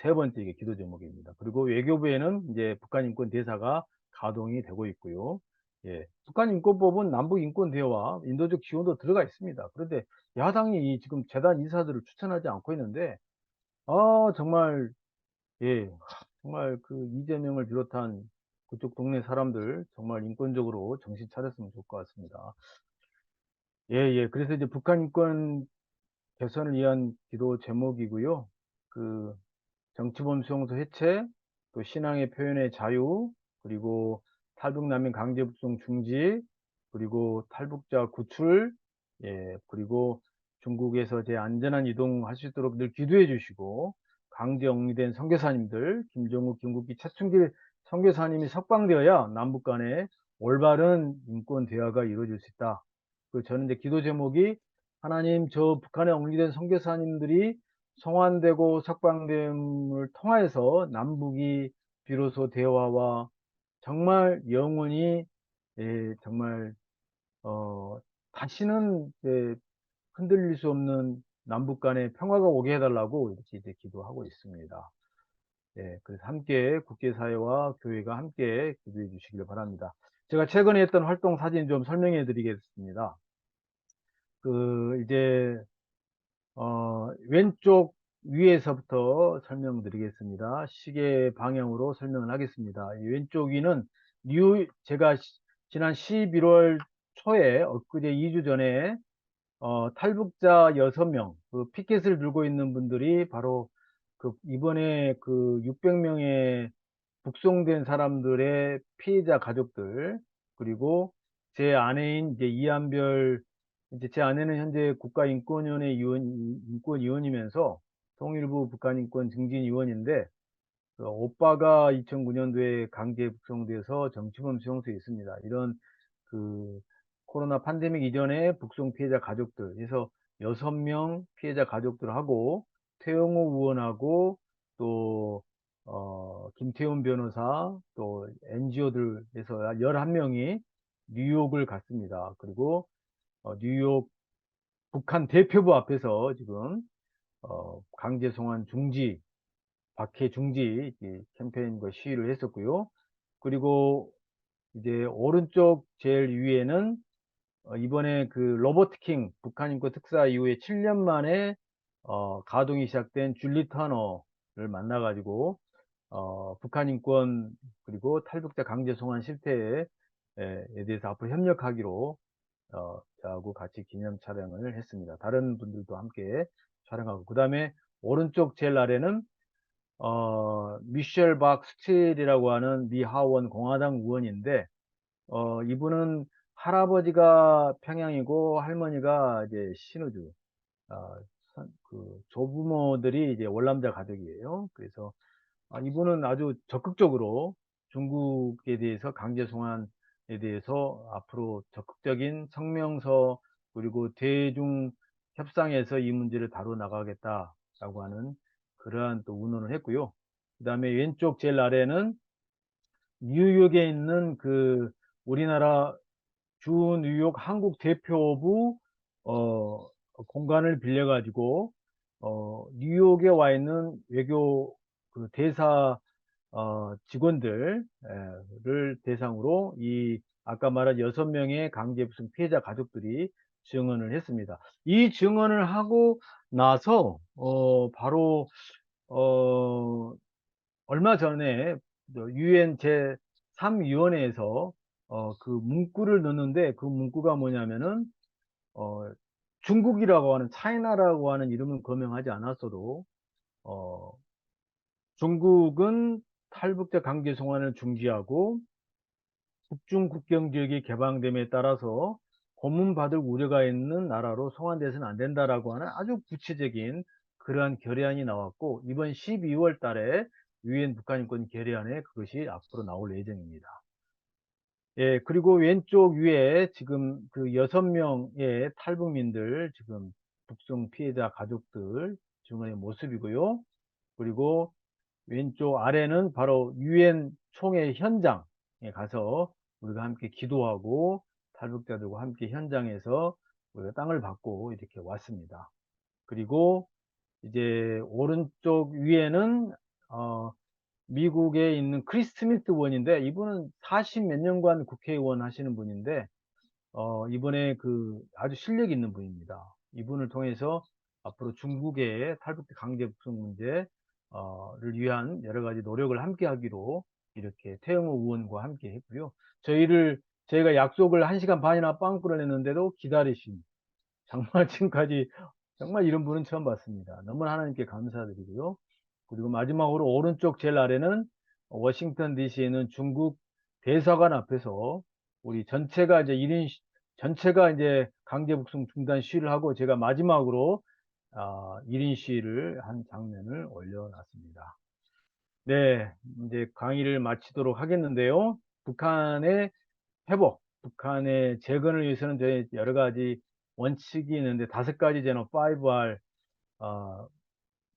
S2: 세 번째 이게 기도 제목입니다. 그리고 외교부에는 이제 북한인권 대사가 가동이 되고 있고요. 예, 북한인권법은 남북인권 대화와 인도적 지원도 들어가 있습니다. 그런데 야당이 지금 재단 이사들을 추천하지 않고 있는데, 정말, 예, 정말 이재명을 비롯한 그쪽 동네 사람들 정말 인권적으로 정신 차렸으면 좋을 것 같습니다. 예, 예. 그래서 이제 북한 인권 개선을 위한 기도 제목이고요. 정치범 수용소 해체, 또 신앙의 표현의 자유, 그리고 탈북난민 강제 북송 중지, 그리고 탈북자 구출, 예, 그리고 중국에서 안전한 이동할 수 있도록 늘 기도해 주시고, 강제 억류된 선교사님들, 김종국, 김국기, 최충길 선교사님이 석방되어야 남북 간에 올바른 인권 대화가 이루어질 수 있다. 저는 이제 기도 제목이 하나님, 저 북한에 억류된 선교사님들이 송환되고 석방됨을 통하여서 남북이 비로소 대화와 정말 영원히 정말 다시는 흔들릴 수 없는 남북 간의 평화가 오게 해달라고 이렇게 이제 기도하고 있습니다. 예, 그래서 함께 국제사회와 교회가 함께 기도해 주시길 바랍니다. 제가 최근에 했던 활동 사진 좀 설명해 드리겠습니다. 이제 왼쪽 위에서부터 설명드리겠습니다. 시계 방향으로 설명을 하겠습니다. 이 왼쪽 위는 제가 지난 11월 초에 엊그제 2주 전에 탈북자 6명 피켓을 들고 있는 분들이 바로 이번에 600명의 북송된 사람들의 피해자 가족들, 그리고 제 아내인 이제 이한별, 이제 제 아내는 현재 국가인권위원회 인권위원이면서 통일부 북한인권 증진위원인데, 오빠가 2009년도에 강제 북송돼서 정치범 수용소에 있습니다. 이런 코로나 팬데믹 이전에 북송 피해자 가족들, 그래서 6명 피해자 가족들하고 태영호 의원하고 또 김태훈 변호사, 또 NGO들에서 11명이 뉴욕을 갔습니다. 그리고 뉴욕 북한 대표부 앞에서 지금 강제 송환 중지, 박해 중지 캠페인과 시위를 했었고요. 그리고 이제 오른쪽 제일 위에는 이번에 로버트 킹 북한 인권 특사 이후에 7년 만에 가동이 시작된 줄리 터너를 만나가지고 북한 인권 그리고 탈북자 강제 송환 실태에 대해서 앞으로 협력하기로 저하고 같이 기념 촬영을 했습니다. 다른 분들도 함께 촬영하고, 그 다음에 오른쪽 제일 아래는 미셸 박 스틸이라고 하는 미 하원 공화당 의원인데, 이분은 할아버지가 평양이고 할머니가 이제 신우주, 조부모들이 이제 월남자 가족이에요. 그래서 이분은 아주 적극적으로 중국에 대해서 강제 송환에 대해서 앞으로 적극적인 성명서 그리고 대중 협상에서 이 문제를 다뤄 나가겠다라고 하는 그러한 또 운운을 했고요. 그 다음에 왼쪽 제일 아래는 뉴욕에 있는 우리나라 주 뉴욕 한국 대표부 공간을 빌려 가지고 뉴욕에 와 있는 외교 대사 직원들을 대상으로 아까 말한 6명의 강제 북송 피해자 가족들이 증언을 했습니다. 이 증언을 하고 나서 바로 얼마 전에 유엔 제3위원회에서 문구를 넣는데, 그 문구가 뭐냐면은 중국이라고 하는, 차이나라고 하는 이름은 거명하지 않았어도 중국은 탈북자 강제 송환을 중지하고 북중 국경 지역이 개방됨에 따라서 고문받을 우려가 있는 나라로 송환돼서는 안 된다라고 하는 아주 구체적인 그러한 결의안이 나왔고, 이번 12월 달에 유엔 북한인권 결의안에 그것이 앞으로 나올 예정입니다. 예, 그리고 왼쪽 위에 지금 6명의 탈북민들, 지금 북송 피해자 가족들 증언의 모습이고요. 그리고 왼쪽 아래는 바로 유엔 총회 현장에 가서 우리가 함께 기도하고 탈북자들과 함께 현장에서 우리가 땅을 받고 이렇게 왔습니다. 그리고 이제 오른쪽 위에는 미국에 있는 크리스 스미스 의원인데, 이분은 40 몇 년간 국회의원 하시는 분인데 이번에 아주 실력 있는 분입니다. 이분을 통해서 앞으로 중국의 탈북자 강제 북송 문제를 위한 여러 가지 노력을 함께 하기로 이렇게 태영호 의원과 함께 했고요. 저희가 약속을 1시간 반이나 빵꾸를 냈는데도 기다리신, 정말 지금까지 정말 이런 분은 처음 봤습니다. 너무 하나님께 감사드리고요. 그리고 마지막으로 오른쪽 제일 아래는 워싱턴 DC에 있는 중국 대사관 앞에서 우리 전체가 이제 1인 전체가 이제 강제 북송 중단 시위를 하고 제가 마지막으로 1인 시위를 한 장면을 올려놨습니다. 네, 이제 강의를 마치도록 하겠는데요. 북한의 회복, 북한의 재건을 위해서는 저희 여러 가지 원칙이 있는데 5가지 저는 5R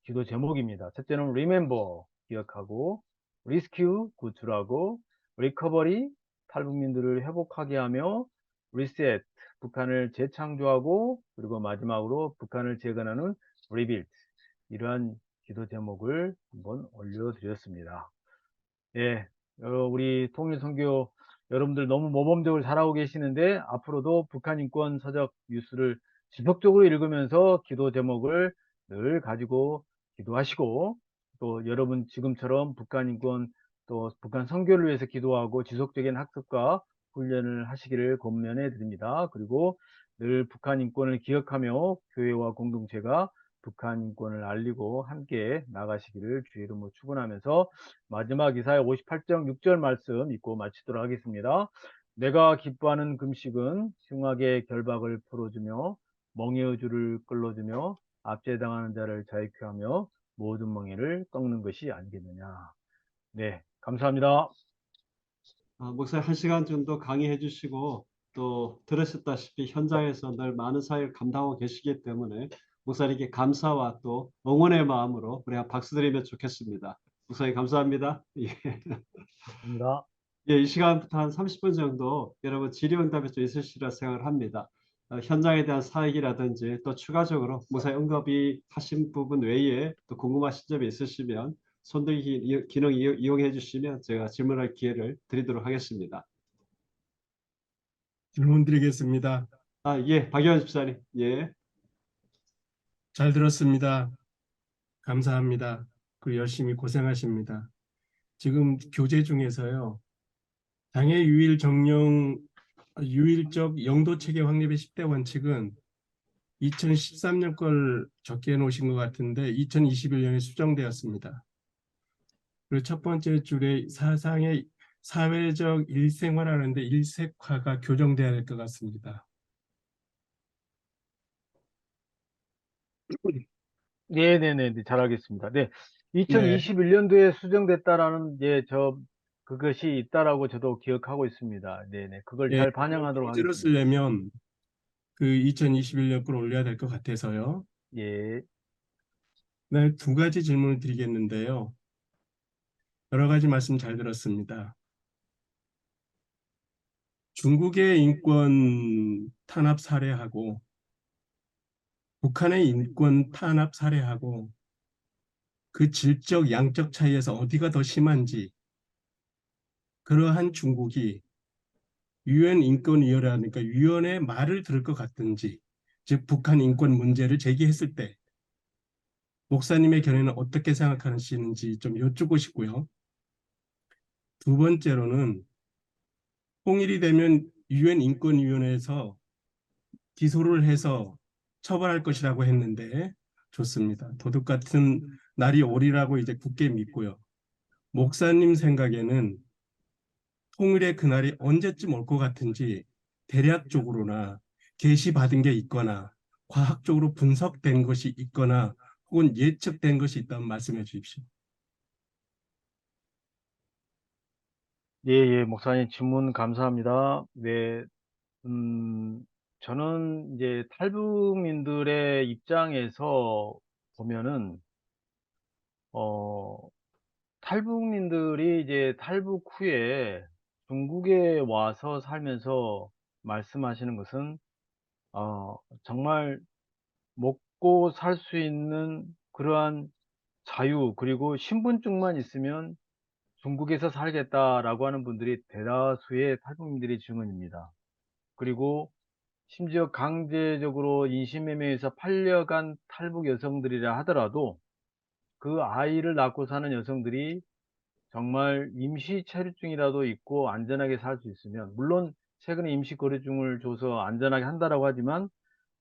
S2: 기도 제목입니다. 첫째는 remember, 기억하고, rescue, 구출하고, recovery, 탈북민들을 회복하게 하며, reset, 북한을 재창조하고, 그리고 마지막으로 북한을 재건하는 rebuild. 이러한 기도 제목을 한번 올려드렸습니다. 예, 우리 통일선교 여러분들 너무 모범적으로 잘하고 계시는데 앞으로도 북한 인권 서적 뉴스를 지속적으로 읽으면서 기도 제목을 늘 가지고 기도하시고 또 여러분 지금처럼 북한 인권 또 북한 선교를 위해서 기도하고 지속적인 학습과 훈련을 하시기를 권면해 드립니다. 그리고 늘 북한 인권을 기억하며 교회와 공동체가 북한 인권을 알리고 함께 나가시기를 주의 이름으로 축원하면서 마지막 이사야 58장 6절 말씀 읽고 마치도록 하겠습니다. 내가 기뻐하는 금식은 흉악의 결박을 풀어주며 멍에의 줄을 끌어주며 압제당하는 자를 자유케 하며 모든 멍에를 꺾는 것이 아니겠느냐. 네, 감사합니다.
S1: 목사님 1시간 정도 강의해 주시고 또 들으셨다시피 현장에서 늘 많은 사역을 감당하고 계시기 때문에 목사님께 감사와 또 응원의 마음으로 우리가 박수 드리면 좋겠습니다. 목사님 감사합니다. 예.
S2: 감사합니다.
S1: 예, 이 시간부터 한 30분 정도 여러분 질의응답이 좀 있으시리라 생각을 합니다. 현장에 대한 사역이라든지 또 추가적으로 목사님 언급이 하신 부분 외에 또 궁금하신 점이 있으시면 손들기 기능 이용해 주시면 제가 질문할 기회를 드리도록 하겠습니다.
S3: 질문 드리겠습니다.
S1: 예, 박영현 집사님. 예.
S3: 잘 들었습니다. 감사합니다. 그리고 열심히 고생하십니다. 지금 교재 중에서요. 장애 유일 정령 유일적 영도 체계 확립의 10대 원칙은 2013년 걸 적게 놓으신 것 같은데 2021년에 수정되었습니다. 그리고 첫 번째 줄에 사상의 사회적 일생활하는데 일색화가 교정돼야 될 것 같습니다.
S2: 네네네, 잘 알겠습니다. 네,
S3: 네,
S2: 2021년도에 수정됐다라는 그것이 있다라고 저도 기억하고 있습니다. 네네, 그걸
S3: 예,
S2: 잘 반영하도록
S3: 표지로
S2: 하겠습니다.
S3: 쓰려면 그 2021년 걸 올려야 될 것 같아서요.
S2: 예.
S3: 네, 2가지 질문을 드리겠는데요. 여러 가지 말씀 잘 들었습니다. 중국의 인권 탄압 사례하고 북한의 인권 탄압 사례하고 그 질적 양적 차이에서 어디가 더 심한지 그러한 중국이 유엔 인권위원회니까 위원회 말을 들을 것 같든지 즉 북한 인권 문제를 제기했을 때 목사님의 견해는 어떻게 생각하시는지 좀 여쭙고 싶고요. 2번째로는 통일이 되면 유엔 인권위원회에서 기소를 해서 처벌할 것이라고 했는데 좋습니다. 도둑 같은 날이 오리라고 이제 굳게 믿고요. 목사님 생각에는 통일의 그날이 언제쯤 올 것 같은지 대략적으로나 계시받은 게 있거나 과학적으로 분석된 것이 있거나 혹은 예측된 것이 있다면 말씀해 주십시오.
S2: 예, 예, 목사님 질문 감사합니다. 네, 음, 저는 이제 탈북민들의 입장에서 보면은, 어, 탈북민들이 이제 탈북 후에 중국에 와서 살면서 말씀하시는 것은, 정말 먹고 살 수 있는 그러한 자유, 그리고 신분증만 있으면 중국에서 살겠다라고 하는 분들이 대다수의 탈북민들의 증언입니다. 그리고 심지어 강제적으로 인신매매에서 팔려간 탈북 여성들이라 하더라도 그 아이를 낳고 사는 여성들이 정말 임시 체류증이라도 있고 안전하게 살 수 있으면, 물론 최근에 임시 거류증을 줘서 안전하게 한다라고 하지만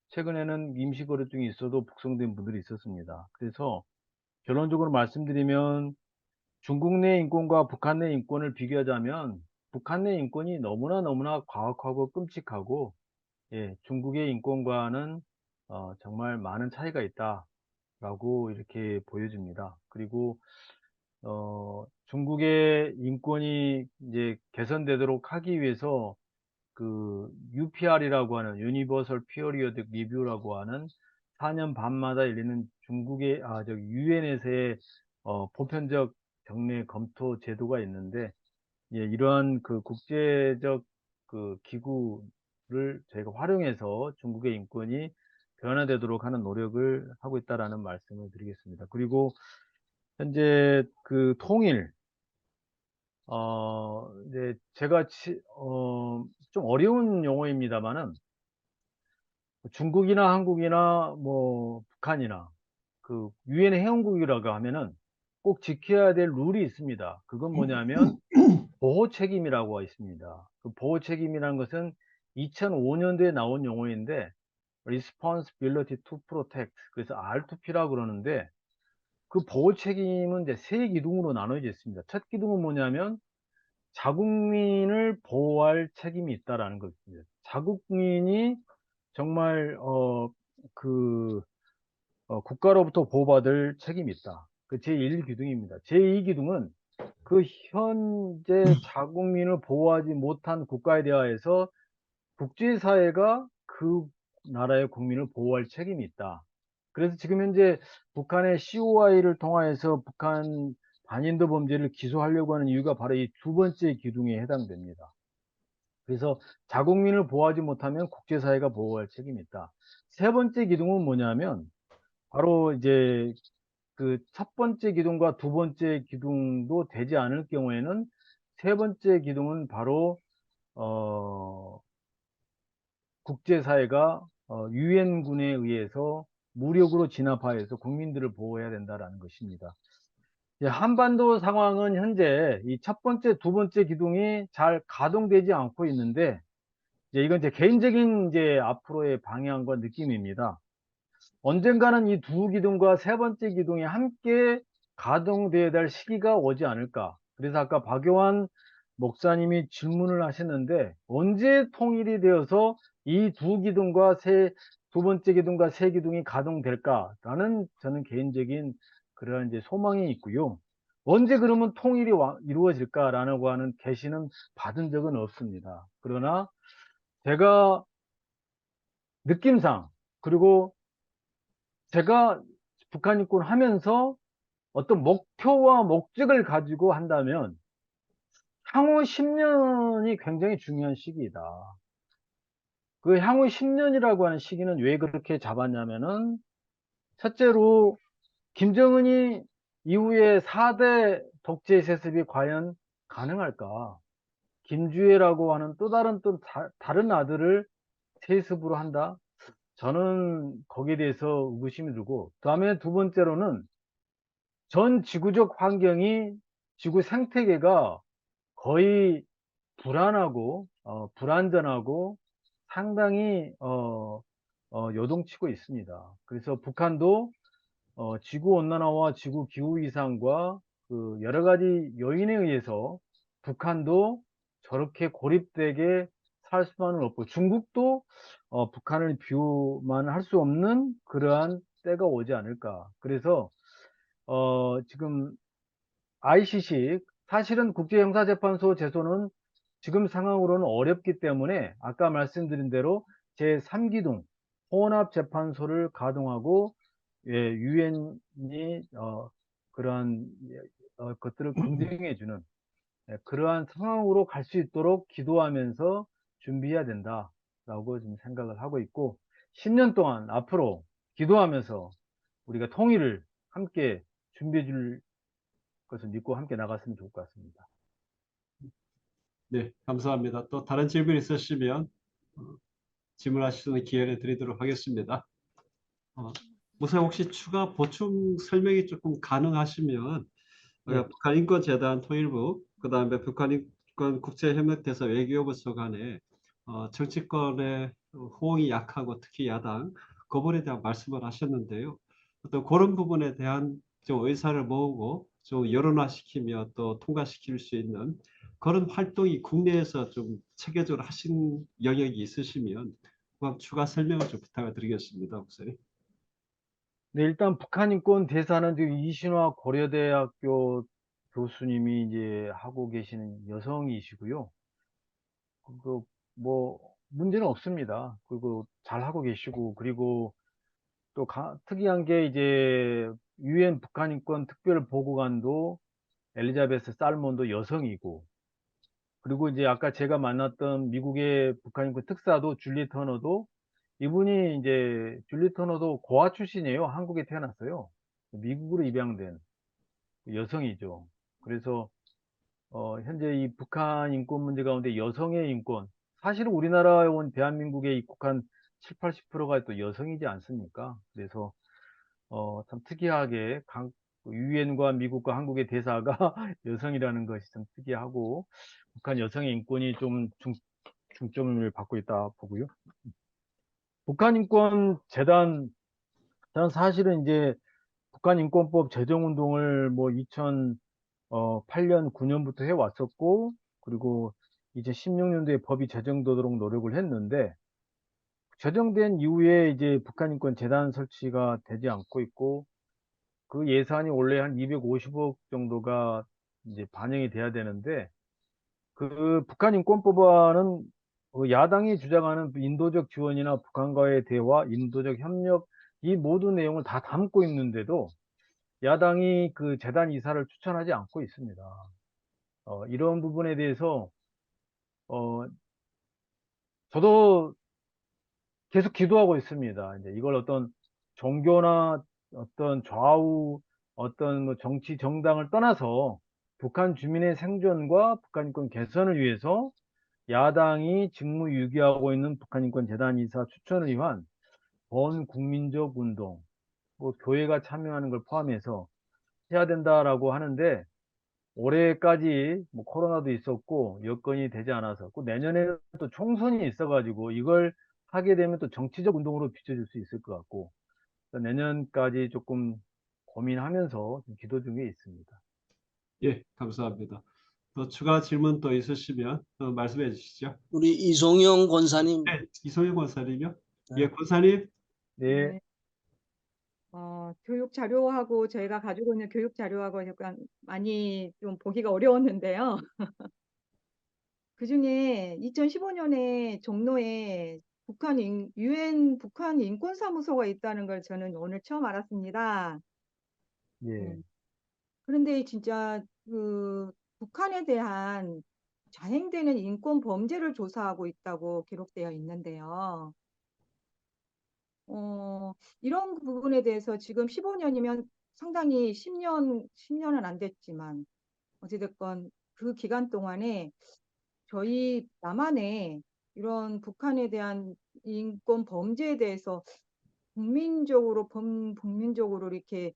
S2: 최근에는 임시 거류증이 있어도 북송된 분들이 있었습니다. 그래서 결론적으로 말씀드리면 중국 내 인권과 북한 내 인권을 비교하자면 북한 내 인권이 너무나 과학하고 끔찍하고, 예, 중국의 인권과는 정말 많은 차이가 있다라고 이렇게 보여집니다. 그리고 중국의 인권이 이제 개선되도록 하기 위해서 그 UPR이라고 하는 Universal Periodic Review라고 하는 4년 반마다 열리는 중국의 저기 유엔에서의 보편적 경례 검토 제도가 있는데, 예, 이러한 그 국제적 그 기구를 저희가 활용해서 중국의 인권이 변화되도록 하는 노력을 하고 있다라는 말씀을 드리겠습니다. 그리고 현재 그 통일, 이제 제가 좀 어려운 용어입니다만은 중국이나 한국이나 뭐 북한이나 그 유엔 회원국이라고 하면은 꼭 지켜야 될 룰이 있습니다. 그건 뭐냐면 보호 책임이라고 있습니다. 그 보호 책임이라는 것은 2005년도에 나온 용어인데 Responsibility to Protect, 그래서 R2P라고 그러는데, 그 보호 책임은 이제 세 기둥으로 나눠져 있습니다. 첫 기둥은 뭐냐면 자국민을 보호할 책임이 있다라는 것입니다. 자국민이 정말 국가로부터 보호받을 책임이 있다. 그 제1기둥입니다. 제2기둥은 그 현재 자국민을 보호하지 못한 국가에 대하여서 국제사회가 그 나라의 국민을 보호할 책임이 있다. 그래서 지금 현재 북한의 COI를 통하여서 북한 반인도 범죄를 기소하려고 하는 이유가 바로 이 두 번째 기둥에 해당됩니다. 그래서 자국민을 보호하지 못하면 국제사회가 보호할 책임이 있다. 세 번째 기둥은 뭐냐면 바로 이제 그 첫 번째 기둥과 두 번째 기둥도 되지 않을 경우에는 세 번째 기둥은 바로 국제사회가 유엔군에 의해서 무력으로 진압하여서 국민들을 보호해야 된다라는 것입니다. 한반도 상황은 현재 이 첫 번째, 두 번째 기둥이 잘 가동되지 않고 있는데, 이건 제 개인적인 앞으로의 방향과 느낌입니다. 언젠가는 이 두 기둥과 세 번째 기둥이 함께 가동되어야 될 시기가 오지 않을까. 그래서 아까 박용환 목사님이 질문을 하셨는데, 언제 통일이 되어서 이 두 번째 기둥과 세 기둥이 가동될까라는 저는 개인적인 그런 소망이 있고요. 언제 그러면 통일이 이루어질까라고 하는 계시는 받은 적은 없습니다. 그러나 제가 느낌상, 그리고 제가 북한 인권 하면서 어떤 목표와 목적을 가지고 한다면 향후 10년이 굉장히 중요한 시기이다. 그 향후 10년이라고 하는 시기는 왜 그렇게 잡았냐면은, 첫째로 김정은이 이후에 4대 독재 세습이 과연 가능할까? 김주애라고 하는 또 다른 아들을 세습으로 한다? 저는 거기에 대해서 의구심이 들고, 다음에 두 번째로는 전 지구적 환경이, 지구 생태계가 거의 불안하고 불안전하고 상당히 요동치고 있습니다. 그래서 북한도 지구 온난화와 지구 기후 이상과 그 여러 가지 요인에 의해서 북한도 저렇게 고립되게 살 수만은 없고, 중국도 북한을 비호만 할 수 없는 그러한 때가 오지 않을까. 그래서 지금 ICC, 사실은 국제형사재판소 제소는 지금 상황으로는 어렵기 때문에 아까 말씀드린 대로 제3기둥 혼합재판소를 가동하고, 예, 유엔이 그러한 것들을 긍정해주는 그러한 상황으로 갈 수 있도록 기도하면서 준비해야 된다라고 좀 생각을 하고 있고, 10년 동안 앞으로 기도하면서 우리가 통일을 함께 준비해 줄 것을 믿고 함께 나갔으면 좋을 것 같습니다.
S1: 네, 감사합니다. 또 다른 질문 있으시면 질문하실 수 있는 기회를 드리도록 하겠습니다. 목사님, 혹시 추가 보충 설명이 조금 가능하시면
S2: 예.
S1: 북한 인권재단 통일부, 그 다음에 북한 인권 국제협력대사 외교부서 간에 정치권의 호응이 약하고 특히 야당, 그 부분에 대한 말씀을 하셨는데요. 어떤 그런 부분에 대한 좀 의사를 모으고 좀 여론화시키며 또 통과시킬 수 있는 그런 활동이 국내에서 좀 체계적으로 하신 영역이 있으시면 그럼 추가 설명을 좀 부탁을 드리겠습니다, 목사님.
S2: 네, 일단 북한 인권 대사는 지금 이신화 고려대학교 교수님이 이제 하고 계시는 여성이시고요. 그, 뭐, 문제는 없습니다. 그리고 잘 하고 계시고, 그리고 또 특이한 게 이제 유엔 북한 인권 특별 보고관도 엘리자베스 살몬도 여성이고, 그리고 이제 아까 제가 만났던 미국의 북한 인권 특사도 줄리 터너도 이분이 이제 줄리 터너도 고아 출신이에요. 한국에 태어났어요. 미국으로 입양된 여성이죠. 그래서 현재 이 북한 인권 문제 가운데 여성의 인권, 사실은 우리나라에 온 대한민국에 입국한 7, 80%가 또 여성이지 않습니까? 그래서 참 특이하게 유엔과 미국과 한국의 대사가 여성이라는 것이 좀 특이하고 북한 여성의 인권이 좀 중점을 받고 있다 보고요. 북한 인권 재단, 저는 사실은 이제 북한 인권법 제정 운동을 뭐 2008년, 9년부터 해왔었고, 그리고 이제 16년도에 법이 제정되도록 노력을 했는데, 제정된 이후에 이제 북한 인권 재단 설치가 되지 않고 있고, 그 예산이 원래 한 250억 정도가 이제 반영이 돼야 되는데, 그 북한 인권법안은 그 야당이 주장하는 인도적 지원이나 북한과의 대화, 인도적 협력, 이 모든 내용을 다 담고 있는데도 야당이 그 재단 이사를 추천하지 않고 있습니다. 이런 부분에 대해서 어, 저도 계속 기도하고 있습니다. 이제 이걸 어떤 종교나 어떤 좌우 어떤 뭐 정치 정당을 떠나서 북한 주민의 생존과 북한 인권 개선을 위해서 야당이 직무유기하고 있는 북한 인권 재단 이사 추천을 위한 범국민적 운동, 뭐 교회가 참여하는 걸 포함해서 해야 된다라고 하는데 올해까지 뭐 코로나도 있었고 여건이 되지 않아서 또 내년에 또 총선이 있어가지고 이걸 하게 되면 또 정치적 운동으로 비춰질 수 있을 것 같고 내년까지 조금 고민하면서 좀 기도 중에 있습니다.
S1: 예, 감사합니다. 또 추가 질문 또 있으시면 말씀해 주시죠.
S4: 우리 이송영 권사님.
S1: 네, 이소영 권사님요.
S4: 네.
S1: 예, 권사님.
S2: 네,
S5: 네. 교육 자료하고 저희가 가지고 있는 교육 자료하고 약간 많이 좀 보기가 어려웠는데요. 그중에 2015년에 종로에 유엔 북한 인권사무소가 있다는 걸 저는 오늘 처음 알았습니다.
S2: 예,
S5: 그런데 진짜 그 북한에 대한 자행되는 인권 범죄를 조사하고 있다고 기록되어 있는데요. 이런 부분에 대해서 지금 15년이면 상당히 10년은 안 됐지만, 어찌됐건 그 기간 동안에 저희 남한에 이런 북한에 대한 인권 범죄에 대해서 국민적으로 이렇게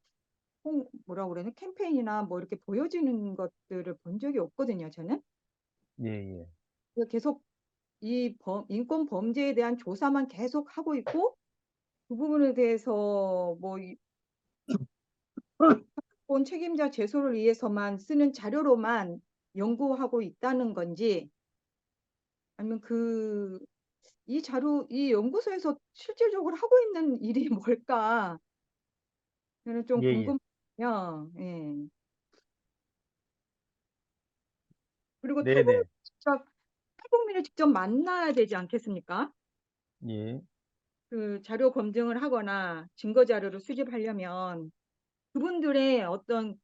S5: 뭐라고 그러나 캠페인이나 뭐 이렇게 보여지는 것들을 본 적이 없거든요, 저는.
S2: 예, 예.
S5: 그래서 계속 인권 범죄에 대한 조사만 계속 하고 있고, 그 부분에 대해서 뭐 본 책임자 제소를 위해서만 쓰는 자료로만 연구하고 있다는 건지 아니면 이 연구소에서 실질적으로 하고 있는 일이 뭘까 저는 좀
S2: 예, 예.
S5: 궁금해요. 예. 그리고
S2: 네네.
S5: 탈북민을 직접 만나야 되지 않겠습니까?
S2: 예,
S5: 그 자료 검증을 하거나 증거 자료를 수집하려면 그분들의 어떤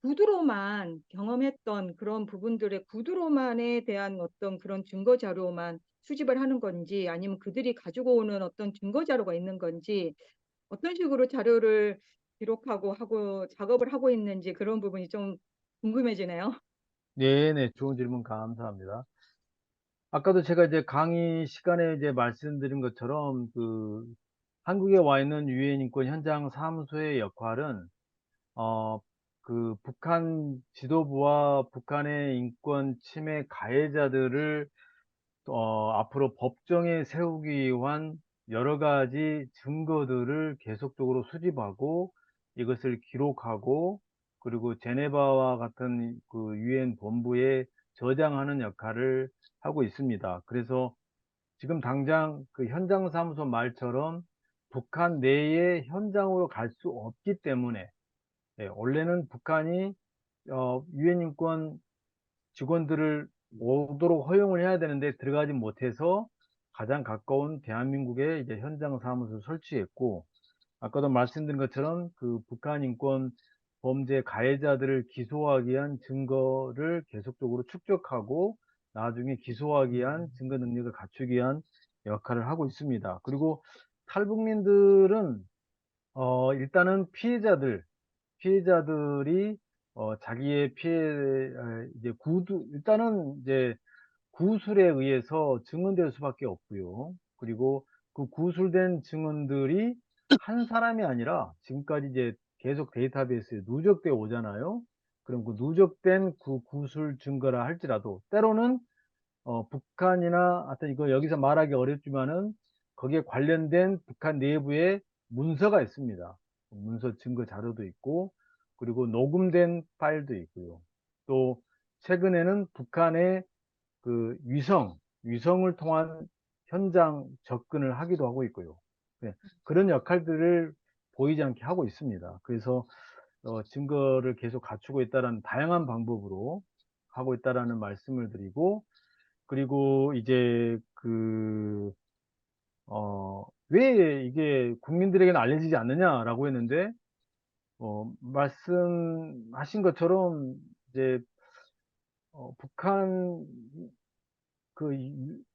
S5: 구두로만 경험했던 그런 부분들의 구두로만에 대한 어떤 그런 증거 자료만 수집을 하는 건지 아니면 그들이 가지고 오는 어떤 증거 자료가 있는 건지 어떤 식으로 자료를 기록하고 작업을 하고 있는지 그런 부분이 좀 궁금해지네요.
S2: 네네. 좋은 질문 감사합니다. 아까도 제가 이제 강의 시간에 이제 말씀드린 것처럼 한국에 와 있는 유엔 인권 현장 사무소의 역할은 어, 북한 지도부와 북한의 인권 침해 가해자들을 앞으로 법정에 세우기 위한 여러 가지 증거들을 계속적으로 수집하고 이것을 기록하고 그리고 제네바와 같은 그 유엔 본부에 저장하는 역할을 하고 있습니다. 그래서 지금 당장 그 현장 사무소 말처럼 북한 내에 현장으로 갈 수 없기 때문에 원래는 북한이 유엔 인권 직원들을 오도록 허용을 해야 되는데 들어가지 못해서 가장 가까운 대한민국에 이제 현장 사무소를 설치했고, 아까도 말씀드린 것처럼 그 북한 인권 범죄 가해자들을 기소하기 위한 증거를 계속적으로 축적하고 나중에 기소하기 위한 증거 능력을 갖추기 위한 역할을 하고 있습니다. 그리고 탈북민들은 일단은 피해자들이 자기의 이제 일단은 이제 구술에 의해서 증언될 수밖에 없고요. 그리고 그 구술된 증언들이 한 사람이 아니라 지금까지 이제 계속 데이터베이스에 누적되어 오잖아요. 그럼 그 누적된 그 구술 증거라 할지라도 때로는 북한이나 하여튼 이거 여기서 말하기 어렵지만은 거기에 관련된 북한 내부에 문서가 있습니다. 문서 증거 자료도 있고 그리고 녹음된 파일도 있고요. 또 최근에는 북한의 그 위성을 통한 현장 접근을 하기도 하고 있고요. 네, 그런 역할들을 보이지 않게 하고 있습니다. 그래서 증거를 계속 갖추고 있다는 다양한 방법으로 하고 있다라는 말씀을 드리고, 그리고 이제 왜 이게 국민들에게는 알려지지 않느냐라고 했는데, 말씀하신 것처럼 이제 북한 그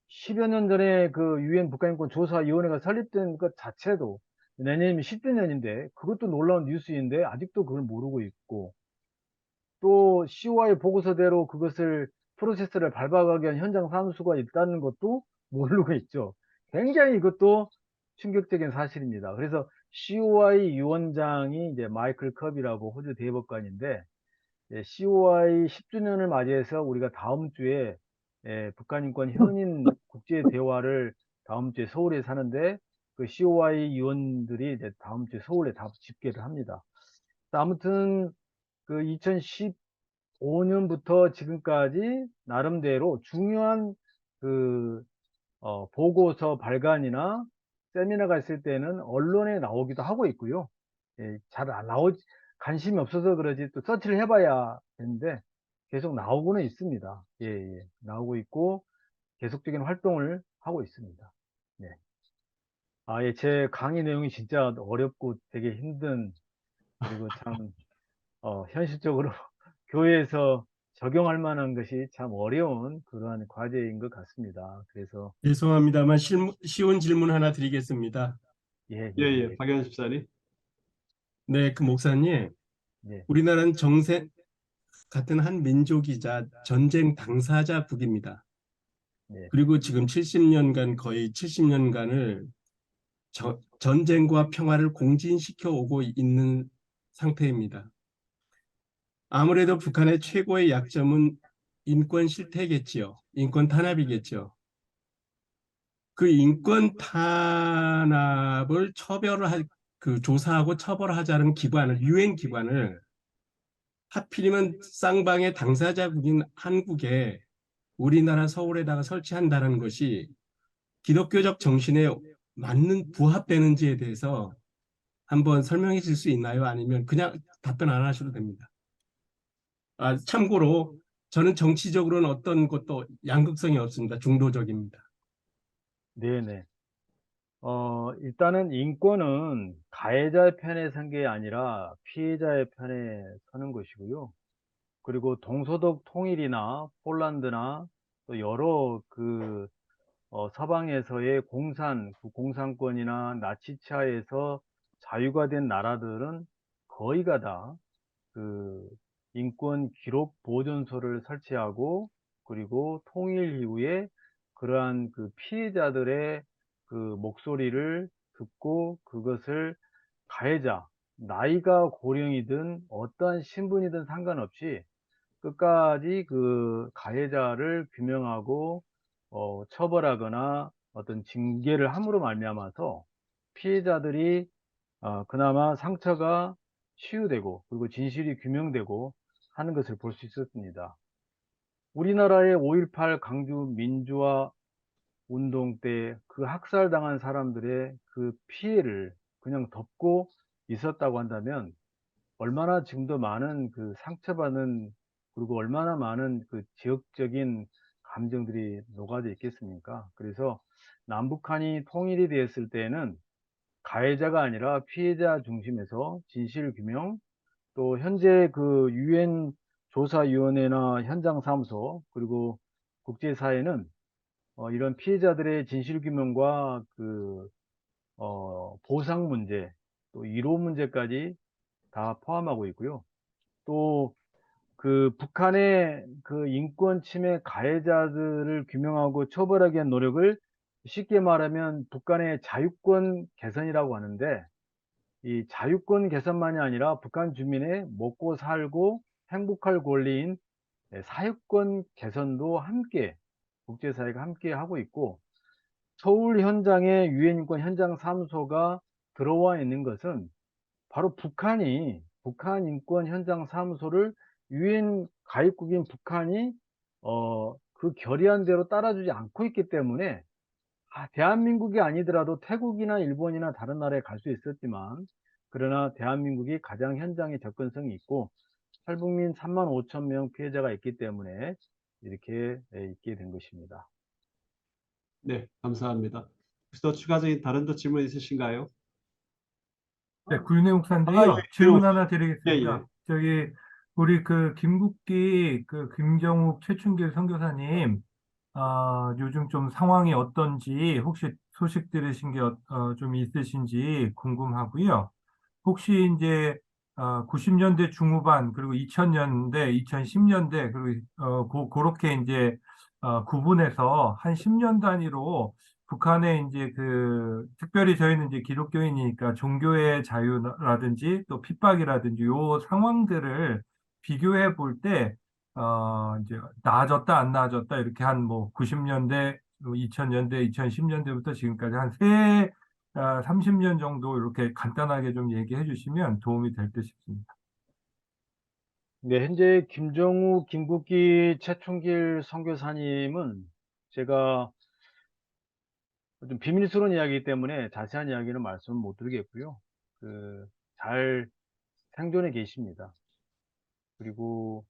S2: 10여 년 전에 그 유엔 북한인권 조사위원회가 설립된 것 자체도 내년이면 10주년인데 그것도 놀라운 뉴스인데 아직도 그걸 모르고 있고, 또 COI 보고서대로 그것을 프로세스를 밟아가기 위한 현장 사무소가 있다는 것도 모르고 있죠. 굉장히 이것도 충격적인 사실입니다. 그래서 COI 위원장이 이제 마이클 컵이라고 호주 대법관인데, COI 10주년을 맞이해서 우리가 다음 주에 북한 인권 현인 국제 대화를 다음 주에 서울에 사는데 그 COI 위원들이 이제 다음 주에 서울에 다 집계를 합니다. 아무튼 그 2015년부터 지금까지 나름대로 중요한 그 보고서 발간이나 세미나가 있을 때는 언론에 나오기도 하고 있고요. 잘 안 관심이 없어서 그러지 또 서치를 해봐야 되는데 계속 나오고는 있습니다. 나오고 있고 계속적인 활동을 하고 있습니다. 네. 제 강의 내용이 진짜 어렵고 되게 힘든, 그리고 참 현실적으로 교회에서 적용할 만한 것이 참 어려운 그러한 과제인 것 같습니다. 그래서
S3: 죄송합니다만 쉬운 질문 하나 드리겠습니다.
S1: 예, 박연 집사님.
S3: 네, 그 목사님,
S2: 예,
S3: 우리나라는 같은 한 민족이자 전쟁 당사자국입니다.
S2: 예,
S3: 그리고 지금 70년간, 거의 70년간을 전쟁과 평화를 공진시켜 오고 있는 상태입니다. 아무래도 북한의 최고의 약점은 인권 실태겠지요. 인권 탄압이겠죠. 그 인권 탄압을 조사하고 처벌하자는 유엔 기관을 하필이면 쌍방의 당사자국인 한국에 우리나라 서울에다가 설치한다는 것이 기독교적 정신에 부합되는지에 대해서 한번 설명해 줄 수 있나요? 아니면 그냥 답변 안 하셔도 됩니다. 참고로 저는 정치적으로는 어떤 것도 양극성이 없습니다. 중도적입니다.
S2: 네네. 일단은 인권은 가해자의 편에 선 게 아니라 피해자의 편에 서는 것이고요. 그리고 동서독 통일이나 폴란드나 또 여러 서방에서의 공산권이나 나치차에서 자유가 된 나라들은 거의가 다 그 인권 기록 보존소를 설치하고 그리고 통일 이후에 그러한 그 피해자들의 그 목소리를 듣고 그것을 가해자, 나이가 고령이든 어떠한 신분이든 상관없이 끝까지 그 가해자를 규명하고 처벌하거나 어떤 징계를 함으로 말미암아서 피해자들이 그나마 상처가 치유되고 그리고 진실이 규명되고 하는 것을 볼 수 있었습니다. 우리나라의 5.18 강주 민주화 운동 때 그 학살당한 사람들의 그 피해를 그냥 덮고 있었다고 한다면 얼마나 지금도 많은 그 상처받는 그리고 얼마나 많은 그 지역적인 감정들이 녹아져 있겠습니까? 그래서 남북한이 통일이 되었을 때에는 가해자가 아니라 피해자 중심에서 진실 규명 또 현재 그 유엔 조사위원회나 현장사무소 그리고 국제사회는 이런 피해자들의 진실규명과 보상 문제, 또 위로 문제까지 다 포함하고 있고요. 또 그 북한의 그 인권 침해 가해자들을 규명하고 처벌하기 위한 노력을 쉽게 말하면 북한의 자유권 개선이라고 하는데 이 자유권 개선만이 아니라 북한 주민의 먹고 살고 행복할 권리인 사회권 개선도 함께 국제사회가 함께 하고 있고 서울 현장에 유엔 인권 현장 사무소가 들어와 있는 것은 바로 북한 인권 현장 사무소를 유엔 가입국인 북한이 그 결의안 대로 따라주지 않고 있기 때문에 대한민국이 아니더라도 태국이나 일본이나 다른 나라에 갈 수 있었지만 그러나 대한민국이 가장 현장에 접근성이 있고 탈북민 3만 5천 명 피해자가 있기 때문에 이렇게 있게 된 것입니다.
S1: 네, 감사합니다. 혹시 또 추가적인 다른 또 질문 있으신가요?
S6: 네, 구윤혜
S1: 아,
S6: 목사인데요.
S1: 예,
S6: 질문 하나
S1: 예, 예.
S6: 드리겠습니다. 저기 우리 그 김국기 그 김정욱 최춘길 선교사님 요즘 좀 상황이 어떤지 혹시 소식 들으신 게 좀 있으신지 궁금하고요. 혹시 이제 90년대 중후반 그리고 2000년대, 2010년대 그리고 그렇게 이제 구분해서 한 10년 단위로 북한의 이제 그 특별히 저희는 이제 기독교인이니까 종교의 자유라든지 또 핍박이라든지 요 상황들을 비교해 볼 때 이제 나아졌다 안 나아졌다 이렇게 한 뭐 90년대, 2000년대, 2010년대부터 지금까지 한 30년 정도 이렇게 간단하게 좀 얘기해 주시면 도움이 될 듯 싶습니다.
S2: 네, 현재 김정우, 김국기, 최충길 선교사님은 제가 좀 비밀스러운 이야기이기 때문에 자세한 이야기는 말씀을 못 드리겠고요. 잘 생존해 계십니다. 그리고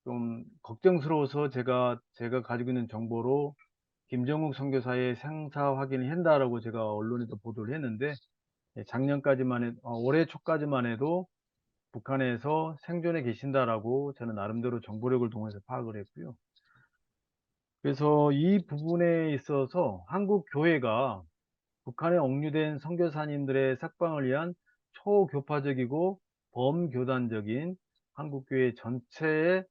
S2: 좀 걱정스러워서 제가 가지고 있는 정보로 김정욱 선교사의 생사 확인을 한다라고 제가 언론에도 보도를 했는데 올해 초까지만 해도 북한에서 생존해 계신다라고 저는 나름대로 정보력을 통해서 파악을 했고요. 그래서 이 부분에 있어서 한국 교회가 북한에 억류된 선교사님들의 석방을 위한 초교파적이고 범교단적인 한국교회 전체의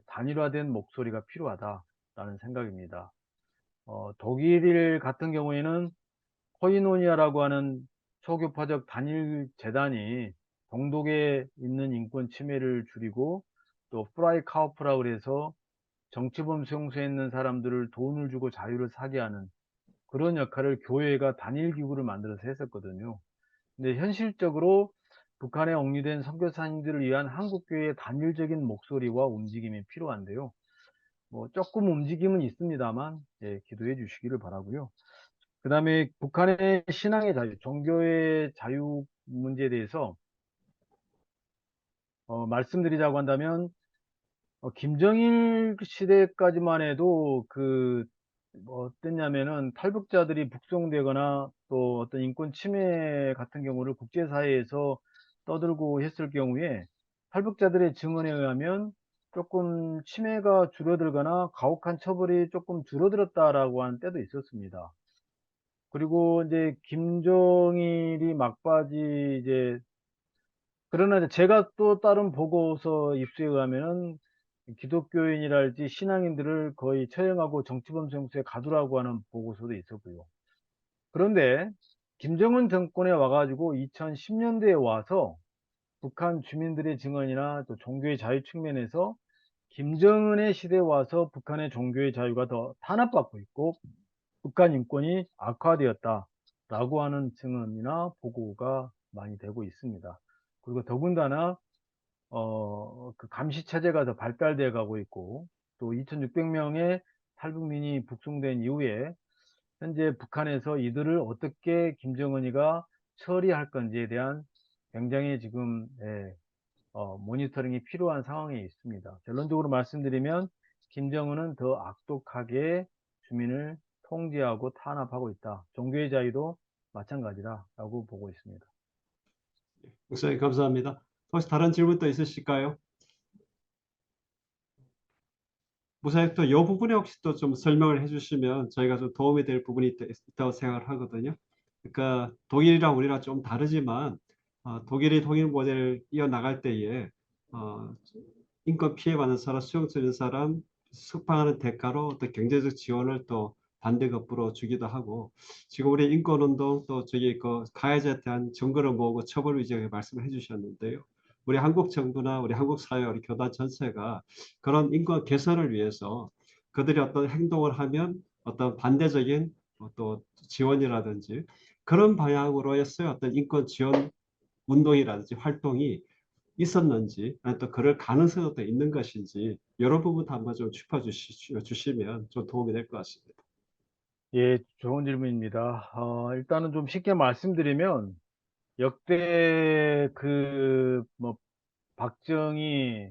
S2: 단일화된 목소리가 필요하다라는 생각입니다. 독일 같은 경우에는 코이노니아라고 하는 초교파적 단일 재단이 동독에 있는 인권 침해를 줄이고 또 프라이카우프라고 그래서 정치범 수용소에 있는 사람들을 돈을 주고 자유를 사게 하는 그런 역할을 교회가 단일 기구를 만들어서 했었거든요. 근데 현실적으로 북한에 억류된 선교사님들을 위한 한국교회의 단일적인 목소리와 움직임이 필요한데요. 뭐 조금 움직임은 있습니다만 기도해 주시기를 바라고요. 그 다음에 북한의 신앙의 자유, 종교의 자유 문제에 대해서 말씀드리자고 한다면 김정일 시대까지만 해도 어땠냐면은 탈북자들이 북송되거나 또 어떤 인권 침해 같은 경우를 국제사회에서 떠들고 했을 경우에 탈북자들의 증언에 의하면 조금 침해가 줄어들거나 가혹한 처벌이 조금 줄어들었다라고 하는 때도 있었습니다. 그리고 이제 김정일이 막바지 그러나 이제 제가 또 다른 보고서 입수에 의하면은 기독교인이랄지 신앙인들을 거의 처형하고 정치범 수용소에 가두라고 하는 보고서도 있었고요. 그런데 김정은 정권에 와가지고 2010년대에 와서 북한 주민들의 증언이나 또 종교의 자유 측면에서 김정은의 시대에 와서 북한의 종교의 자유가 더 탄압받고 있고 북한 인권이 악화되었다라고 하는 증언이나 보고가 많이 되고 있습니다. 그리고 더군다나 그 감시 체제가 더 발달돼 가고 있고, 또 2,600명의 탈북민이 북송된 이후에 현재 북한에서 이들을 어떻게 김정은이가 처리할 건지에 대한 굉장히 지금 모니터링이 필요한 상황에 있습니다. 결론적으로 말씀드리면 김정은은 더 악독하게 주민을 통제하고 탄압하고 있다. 종교의 자유도 마찬가지라고 보고 있습니다.
S1: 목사님 감사합니다. 혹시 다른 질문 또 있으실까요? 목사님 또 이 부분에 혹시 또 좀 설명을 해주시면 저희가 좀 도움이 될 부분이 있다고 생각을 하거든요. 그러니까 독일이랑 우리랑 좀 다르지만 독일이 독일 모델을 이어나갈 때에 어, 인권 피해받는 사람, 수용소인 사람 석방하는 대가로 어떤 경제적 지원을 또 반대급부로 주기도 하고, 지금 우리 인권운동 또 저기 그 가해자에 대한 증거를 모으고 처벌 위주의 말씀을 해주셨는데요. 우리 한국 정부나 우리 한국 사회, 우리 교단 전체가 그런 인권 개선을 위해서 그들이 어떤 행동을 하면 어떤 반대적인 또 지원이라든지 그런 방향으로서의 어떤 인권 지원 운동이라든지 활동이 있었는지, 아니 또 그럴 가능성이 또 있는 것인지 이런 부분도 한번 좀 주시면 좀 도움이 될 것 같습니다.
S2: 예, 좋은 질문입니다. 일단은 좀 쉽게 말씀드리면 역대 뭐 박정희,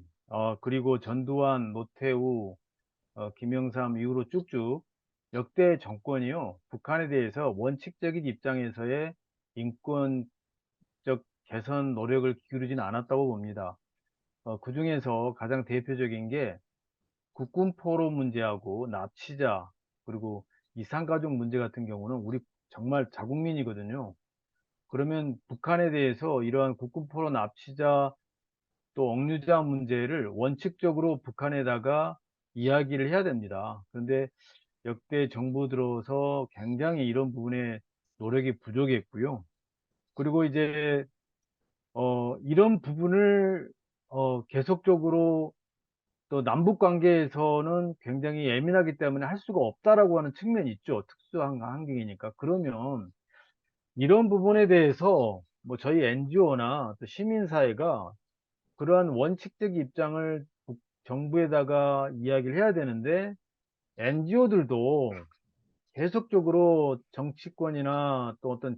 S2: 그리고 전두환, 노태우, 김영삼 이후로 쭉쭉 역대 정권이요, 북한에 대해서 원칙적인 입장에서의 인권적 개선 노력을 기울이진 않았다고 봅니다. 그중에서 가장 대표적인 게 국군 포로 문제하고 납치자, 그리고 이산가족 문제 같은 경우는 우리 정말 자국민이거든요. 그러면 북한에 대해서 이러한 국군 포로 납치자 또 억류자 문제를 원칙적으로 북한에다가 이야기를 해야 됩니다. 그런데 역대 정부 들어서 굉장히 이런 부분에 노력이 부족했고요. 그리고 이제 이런 부분을 계속적으로 또 남북 관계에서는 굉장히 예민하기 때문에 할 수가 없다라고 하는 측면이 있죠. 특수한 환경이니까. 그러면 이런 부분에 대해서 뭐 저희 NGO나 또 시민사회가 그러한 원칙적 입장을 정부에다가 이야기를 해야 되는데, NGO들도 계속적으로 정치권이나 또 어떤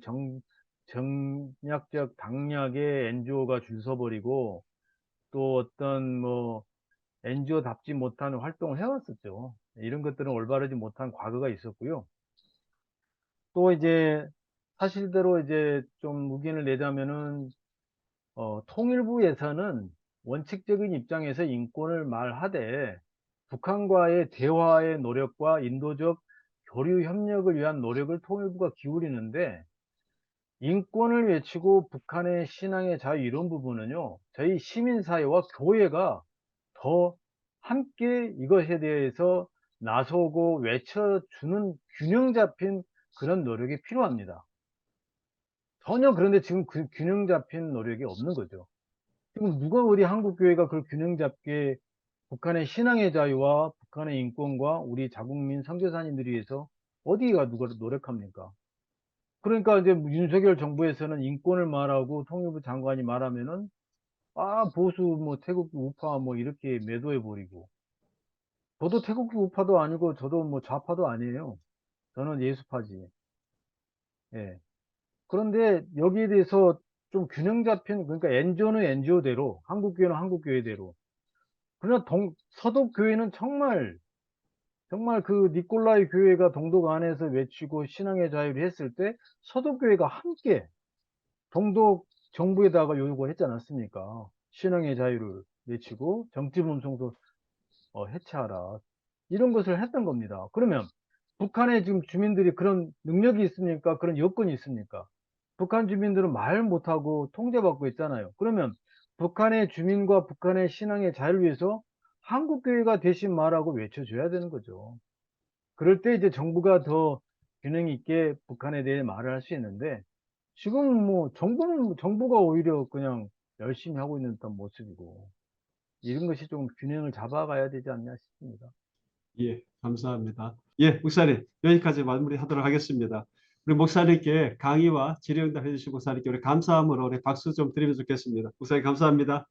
S2: 정략적 당략의 NGO가 줄 서버리고, 또 어떤 뭐 NGO답지 못한 활동을 해왔었죠. 이런 것들은 올바르지 못한 과거가 있었고요. 또 이제 사실대로 이제 좀 의견을 내자면은 통일부에서는 원칙적인 입장에서 인권을 말하되 북한과의 대화의 노력과 인도적 교류 협력을 위한 노력을 통일부가 기울이는데, 인권을 외치고 북한의 신앙의 자유 이런 부분은요, 저희 시민사회와 교회가 더 함께 이것에 대해서 나서고 외쳐주는 균형 잡힌 그런 노력이 필요합니다. 전혀 그런데 지금 그 균형 잡힌 노력이 없는 거죠. 지금 누가 우리 한국교회가 그 균형 잡게 북한의 신앙의 자유와 북한의 인권과 우리 자국민 선교사님들을 위해서 어디가 누가 노력합니까? 그러니까 이제 윤석열 정부에서는 인권을 말하고 통일부 장관이 말하면은 보수 뭐 태극기 우파 뭐 이렇게 매도해 버리고, 저도 태극기 우파도 아니고 저도 뭐 좌파도 아니에요. 저는 예수파지. 예. 그런데 여기에 대해서 좀 균형 잡힌, 그러니까 NGO는 NGO대로, 한국교회는 한국교회대로. 그러나 서독교회는 정말 그 니콜라이 교회가 동독 안에서 외치고 신앙의 자유를 했을 때 서독교회가 함께 동독 정부에다가 요구했지 않았습니까? 신앙의 자유를 외치고 정치 분송도 해체하라. 이런 것을 했던 겁니다. 그러면 북한의 지금 주민들이 그런 능력이 있습니까? 그런 여건이 있습니까? 북한 주민들은 말 못하고 통제받고 있잖아요. 그러면 북한의 주민과 북한의 신앙의 자유를 위해서 한국교회가 대신 말하고 외쳐줘야 되는 거죠. 그럴 때 이제 정부가 더 균형 있게 북한에 대해 말을 할 수 있는데, 지금 뭐 정부가 오히려 그냥 열심히 하고 있는 듯한 모습이고, 이런 것이 좀 균형을 잡아가야 되지 않나 싶습니다.
S1: 예, 감사합니다. 예, 목사님 여기까지 마무리하도록 하겠습니다. 우리 목사님께 강의와 질의응답 해주신 목사님께 우리 감사함으로 우리 박수 좀 드리면 좋겠습니다. 목사님 감사합니다.